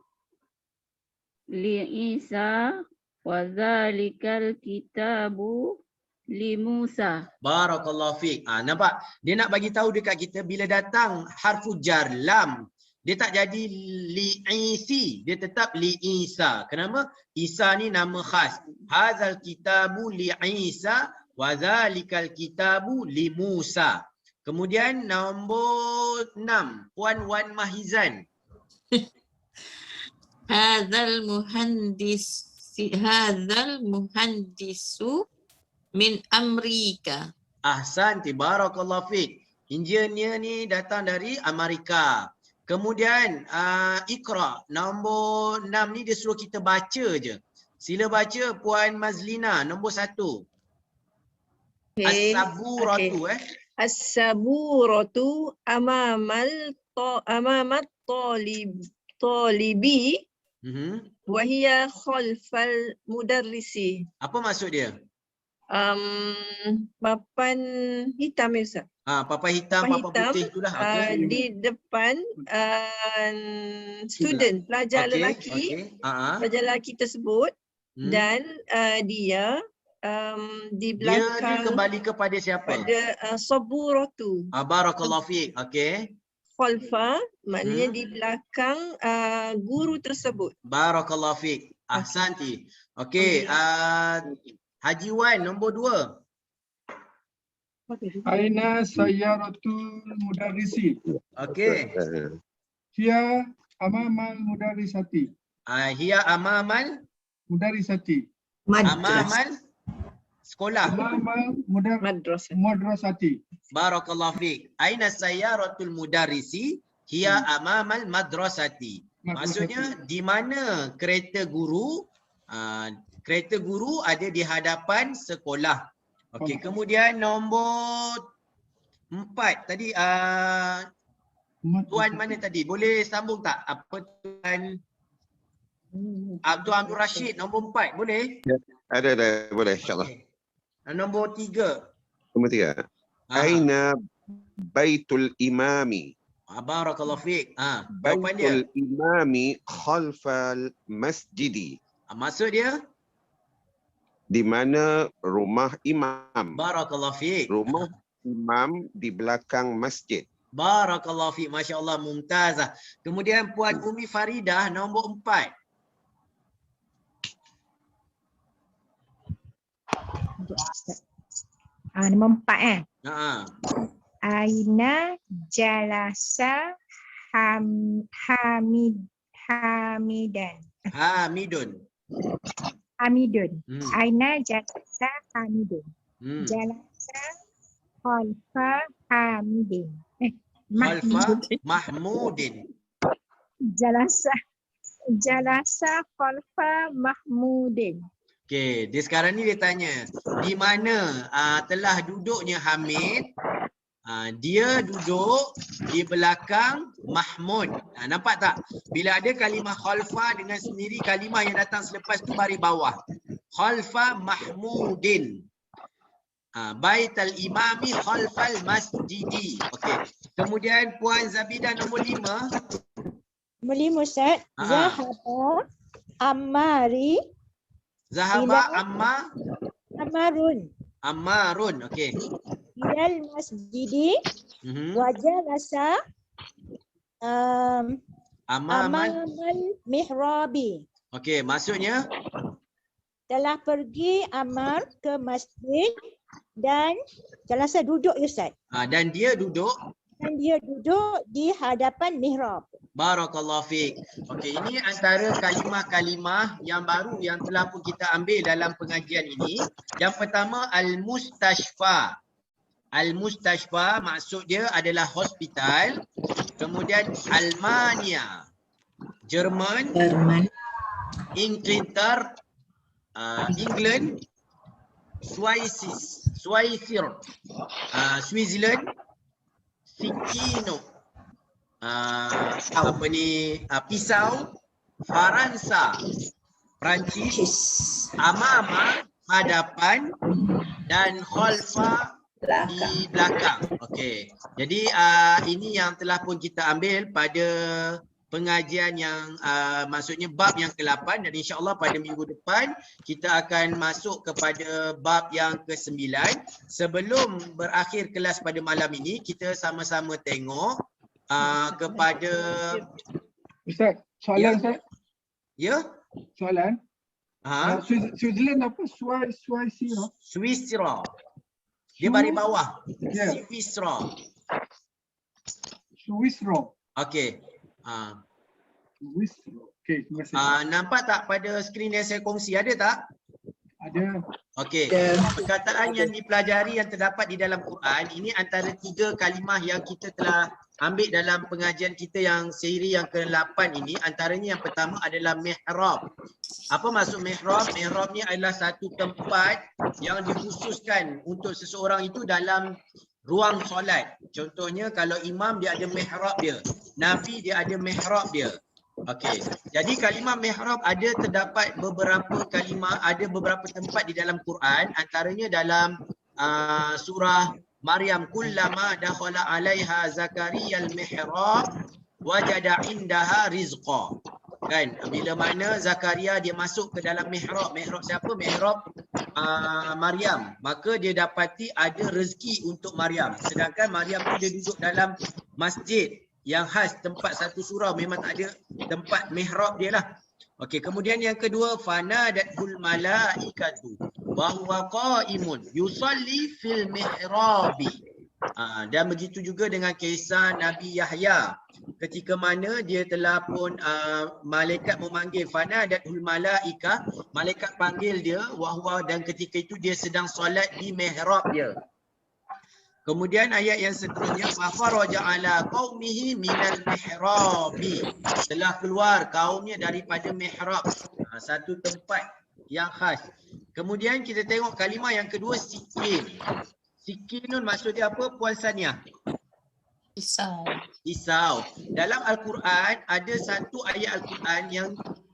li Isa wa zalikal kitabu li Musa. Barakallahu fiik. Nampak? Dia nak bagi tahu dekat kita bila datang harfu jar lam Dia tak jadi li'isi, dia tetap li'isa. Kenapa? Isa ni nama khas. Hazal kitabu li'isa wa zalikal kitabu li Musa. Kemudian nombor 6, Puan Wan Mahizan. Hadzal muhandisu min Amerika. Ahsanti, barakallahu fiik. Engineer ni datang dari Amerika. Kemudian Iqra, nombor 6 ni dia suruh kita baca je. Sila baca Puan Mazlina, nombor 1. As-saburatu As-saburatu amamat talibi wa hiya khalfal mudarrisi. Apa maksud dia? Papan hitam ya Ustaz. Papan hitam, papan putih itulah. Okay. Di depan student, pelajar lelaki, pelajar lelaki tersebut dan dia di belakang dia kembali kepada siapa? Pada saburatu. Barakallahu fiik. Okey. Khalfa maknanya di belakang guru tersebut. Barakallahu fiik. Ahsanti. Okey, Haji Wan nombor 2. Aina sayyaratul mudarrisi. Okey. Hiya amamal mudarrisati. Hiya amamal mudarrisati. Amamal sekolah. Amamal madrasati. Barakallahu fiik. Aina sayyaratul mudarrisi? Hiya amamal madrasati. Maksudnya di mana kereta guru? Kereta guru ada di hadapan sekolah. Okey, kemudian nombor 4 tadi Tuan mana tadi? Boleh sambung tak? Apa Tuan Abdul Rashid nombor 4 boleh? Ada boleh insya-Allah. Nombor 3. Nombor 3. Aina baitul imami? Barakallahu fiik. Baitul imami khalfal masjidi. Maksud dia? Di mana rumah imam. Barakallahu fiik. Rumah imam di belakang masjid. Barakallahu fiik. Masya-Allah, mumtazah. Kemudian Puan Umi Faridah nombor 4. Nombor 4 Aina jalasa Hamidun. Aina jalasa Hamidun. Jalasa khalfa Hamidin. Mahmudin. Jalasa khalfa Mahmudin. Okey, dia sekarang ni dia tanya, di mana telah duduknya Hamid? Dia duduk di belakang Mahmud. Nampak tak? Bila ada kalimah khalfa dengan sendiri kalimah yang datang selepas tu baris bawah. Khalfa Mahmudin. Baital imami khalfal masjidi. Okey. Kemudian Puan Zabidah nombor 5. Nombor 5 Ustaz. Zahaba Ammari. Zahaba Ammarun. Okey. Ilal masjidi wa jalasa amamal mihrabi. Okey, maksudnya telah pergi Ammar ke masjid dan jalasa duduk Ustaz. Dan dia duduk di hadapan mihrab. Barakallahu fiik. Okey, ini antara kalimah-kalimah yang baru yang telah pun kita ambil dalam pengajian ini. Yang pertama al-mustashfa. Al-mustashfa maksud dia adalah hospital. Kemudian Almania, Jerman. Inglaterra, England, Switzerland, Sikino, pisau, Faransa, Perancis, Amama, hadapan, dan Khalfa di belakang. Okey. Jadi ini yang telah pun kita ambil pada pengajian yang maksudnya bab yang ke-8 dan insya-Allah pada minggu depan kita akan masuk kepada bab yang ke-9. Sebelum berakhir kelas pada malam ini kita sama-sama tengok kepada Ustaz, soalan Ustaz. Ya? Soalan. Switzerland apa? Swisra. Dia baris bawah. Ya. Swisra. Swisra. Okey. Swisra. Okey, terima kasih. Nampak tak pada skrin yang saya kongsi, ada tak? Ada. Okey. Perkataan yang dipelajari yang terdapat di dalam Quran ini antara 3 kalimah yang kita telah ambil dalam pengajian kita yang siri yang ke-8 ini. Antaranya yang pertama adalah mihrab. Apa maksud mihrab? Mihrab ni adalah satu tempat yang dikhususkan untuk seseorang itu dalam ruang solat. Contohnya kalau imam dia ada mihrab dia. Nabi dia ada mihrab dia. Okey. Jadi kalimah mihrab terdapat beberapa kalimah, ada beberapa tempat di dalam Quran, antaranya dalam surah Maryam, kullama dakhala 'alaiha Zakaria al-mihrab wajada indaha rizqa. Kan, bila mana Zakaria dia masuk ke dalam mihrab. Mihrab siapa? Mihrab Maryam. Maka dia dapati ada rezeki untuk Maryam. Sedangkan Maryam tu dia duduk dalam masjid yang khas, tempat satu surau, memang tak ada tempat mihrab dia lah. Okey, kemudian yang kedua, fanadatul malaikatu wa huwa qaimun yusalli fil mihrabi. Dan begitu juga dengan kisah Nabi Yahya, ketika mana dia telah pun malaikat memanggil, fanadatul malaika, malaikat panggil dia, wa huwa, dan ketika itu dia sedang solat di mihrab dia. Kemudian ayat yang seterusnya, fafaraja ala qaumihi minal mihrabi, telah keluar kaumnya daripada mihrab, satu tempat yang khas. Kemudian kita tengok kalimah yang kedua, sikin. Sikinun maksudnya apa, Puan Sania? Pisau. Pisau. Dalam Al-Quran ada satu ayat Al-Quran yang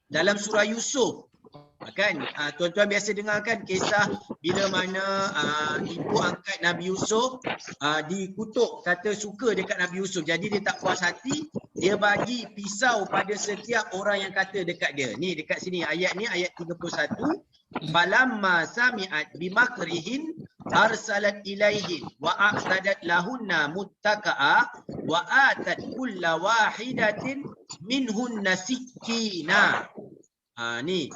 dalam surah Yusuf. Kan tuan-tuan biasa dengar kan kisah bila mana ibu angkat Nabi Yusuf dikutuk, kata suka dekat Nabi Yusuf, jadi dia tak puas hati, dia bagi pisau pada setiap orang yang kata dekat dia. Ni dekat sini ayat ni, ayat 31, falamma sami'at bimakrihin arsalat ilaihin wa a'tadat lahunna muttaka'a wa atat kulla wahidatin minhunna sikkina. Ni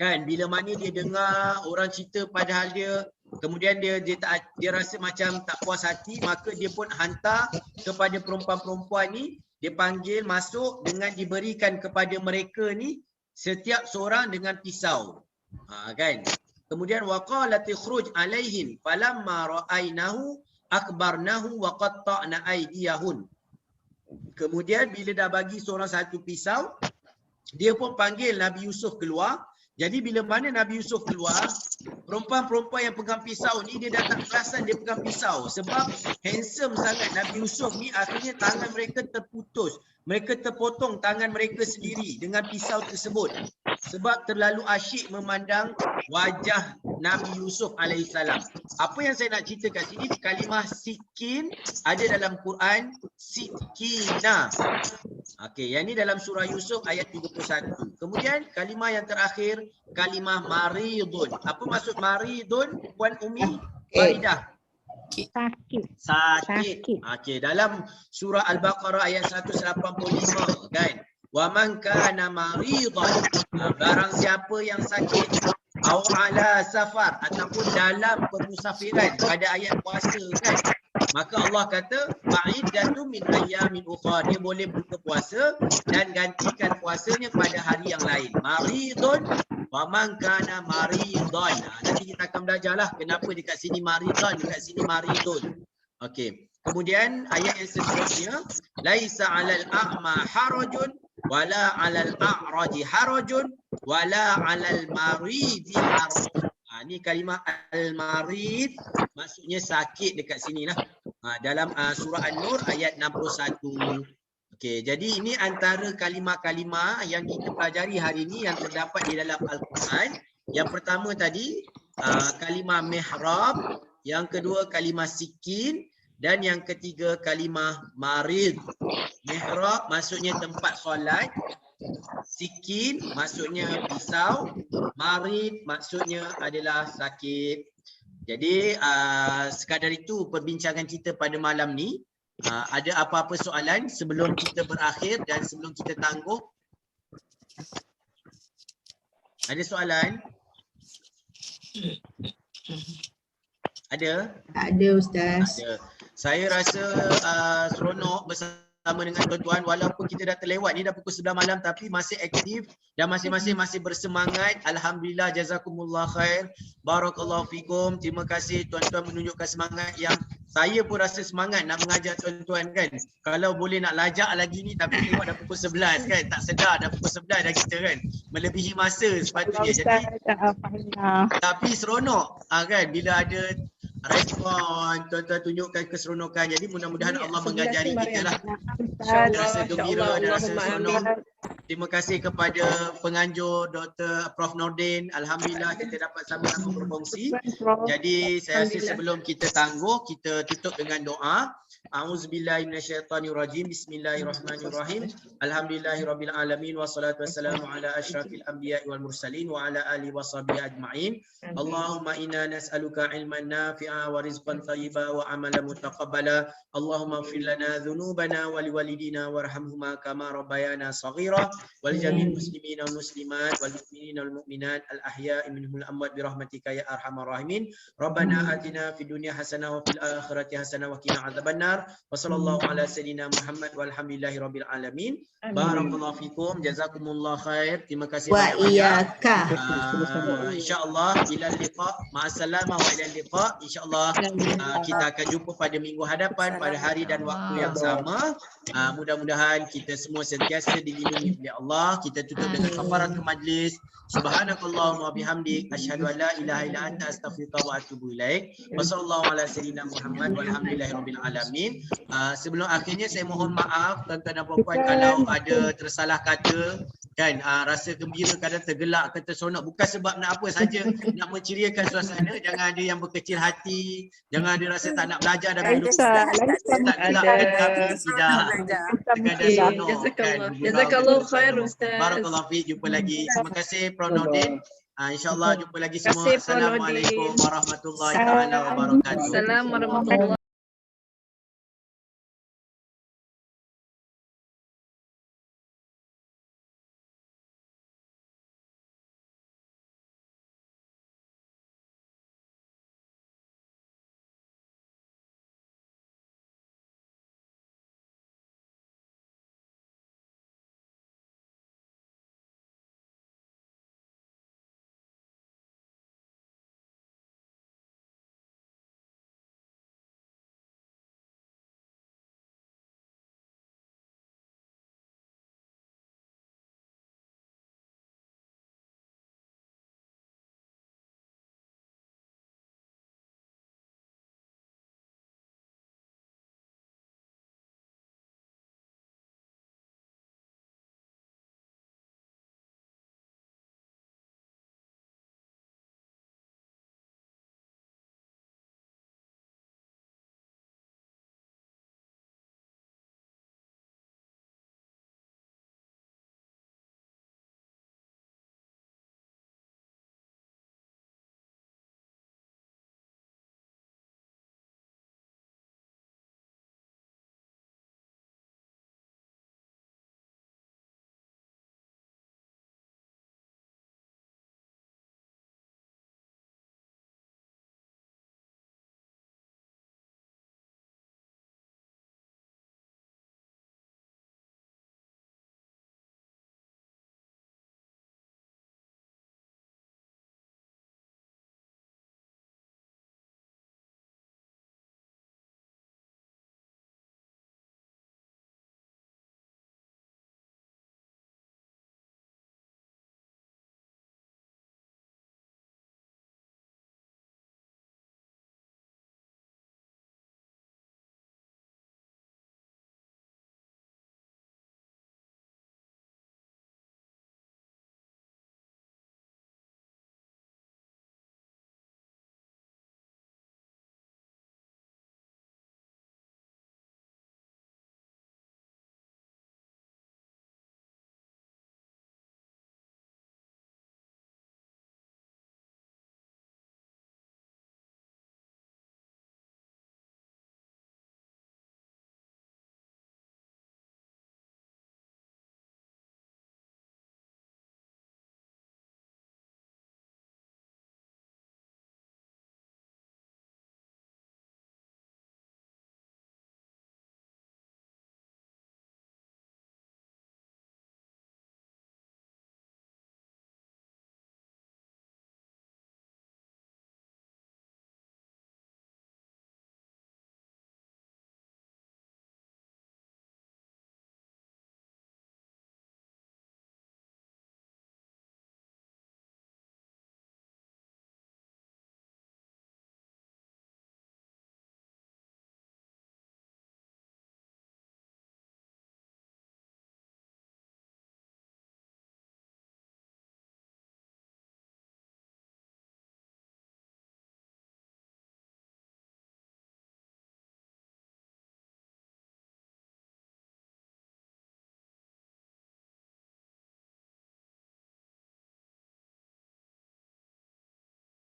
kan, bila mana dia dengar orang cerita padahal dia, kemudian dia rasa macam tak puas hati, maka dia pun hantar kepada perempuan-perempuan ni, dia panggil masuk dengan diberikan kepada mereka ni setiap seorang dengan pisau. Kan, kemudian waqalat ikhruj alaihim falamma ra'ainahu akbarnahu wa qatta'na aydiyahun. Kemudian bila dah bagi seorang satu pisau, dia pun panggil Nabi Yusuf keluar. Jadi bila mana Nabi Yusuf keluar, perempuan-perempuan yang pegang pisau ni dia dah tak perasan dia pegang pisau. Sebab handsome sangat Nabi Yusuf ni, akhirnya tangan mereka terputus. Mereka terpotong tangan mereka sendiri dengan pisau tersebut. Sebab terlalu asyik memandang wajah Nabi Yusuf alaihissalam. Apa yang saya nak cerita kat sini, kalimah sikin ada dalam Quran sikina. Okey, yang ni dalam surah Yusuf ayat 31. Kemudian kalimah yang terakhir, kalimah maridun. Apa maksud maridun, Puan Umi? Faridah. Sakit. Okey, dalam surah Al-Baqarah ayat 185 kan. Wa man kana maridan, barang siapa yang sakit, au ala safar, ataupun dalam permusafiran, pada ayat puasa kan, maka Allah kata fa'iddatu min ayyamin ukhra, dia boleh buka puasa dan gantikan puasanya pada hari yang lain. Maridun wa man kana maridan. Nanti kita akan belajarlah kenapa dekat sini maridan, dekat sini maridun. Okey. Kemudian ayat yang seterusnya, laisa 'alal a'ma harajun wala 'alal a'raji harajun wala 'alal maridi harajun. Ni kalimah al-marid maksudnya sakit dekat sini lah. Dalam surah An-Nur ayat 61. Okey, jadi ini antara kalimah-kalimah yang kita pelajari hari ini yang terdapat di dalam Al-Quran. Yang pertama tadi kalimah mihrab, yang kedua kalimah sikin, dan yang ketiga kalimah marid. Mihrab maksudnya tempat solat, sikin maksudnya pisau, marid maksudnya adalah sakit. Jadi sekadar itu perbincangan kita pada malam ni. Ada apa-apa soalan sebelum kita berakhir dan sebelum kita tangguh? Ada soalan? Ada? Ada Ustaz. Ada. Saya rasa seronok bersama dengan tuan-tuan walaupun kita dah terlewat ni dah pukul 9 malam tapi masih aktif dan masing-masing masih bersemangat. Alhamdulillah, jazakumullah khair. Barakallahu fikum. Terima kasih tuan-tuan menunjukkan semangat yang saya pun rasa semangat nak mengajar tuan-tuan kan. Kalau boleh nak lajak lagi ni tapi tengok dah pukul 11 kan. Tak sedar dah pukul 11 dah kita kan. Melebihi masa sepatutnya. Jadi tapi seronok kan bila ada respon, tuan-tuan tunjukkan keseronokan. Jadi mudah-mudahan Allah mengajari kita lah. Rasa gembira dan rasa seronok. Terima kasih kepada penganjur Dr. Prof. Nordin. Alhamdulillah kita dapat sama-sama berkongsi. Jadi saya rasa sebelum kita tangguh, kita tutup dengan doa. A'udzubillahi minasyaitonirrajim. Bismillahirrahmanirrahim. Alhamdulillahirabbil alamin wassalatu wassalamu ala asyrafil anbiya'i wal mursalin wa ala alihi washabihi ajma'in. Allahumma inna nas'aluka ilman nafi'a wa rizqan thayyiba wa amalan mutaqabbala. Allahumma ighfir lana dhunubana wa liwalidina warhamhuma kama rabbayana shaghira wal jami'il muslimina wal muslimat wal mu'minina wal mu'minat al ahya'i minhum al amwat bi rahmatika ya arhamar rahimin. Rabbana atina fid dunya hasanah wa fil akhirati hasanah wa qina adzabannar. Wa sallallahu ala sayyidina Muhammad walhamdulillahi rabbil alamin. Barakallahu fikum, jazakumullah khair. Terima kasih wa iyyaka. Insya-Allah ila liqa, ma'assalamah wa ila liqa. Insya-Allah kita akan jumpa pada minggu hadapan pada hari dan waktu yang sama. Mudah-mudahan kita semua sentiasa dilindungi oleh Allah. Kita tutup dengan kafaratul majlis. Subhanakallahumma wa bihamdik asyhadu an la ilaha illa anta astaghfiruka wa atubu ilaik. Wa sallallahu ala sayyidina Muhammad walhamdulillahi rabbil alamin. Sebelum akhirnya saya mohon maaf tuan-tuan dan puan-puan kalau ada tersalah kata kan, rasa gembira kadang tergelak ke terseronok bukan sebab nak apa saja, nak menceriakan suasana. Jangan ada yang berkecil hati, jangan ada rasa tak nak belajar dan duduk tak gelakkan kami tidak sekadar seronok kan. Jazakallahu khair Ustaz. Barakallahu fiik. Jumpa lagi. Terima kasih Prof. Nordin. InsyaAllah jumpa lagi semua. Terima kasih, Prof. Assalamualaikum warahmatullahi wabarakatuh. Assalamualaikum warahmatullahi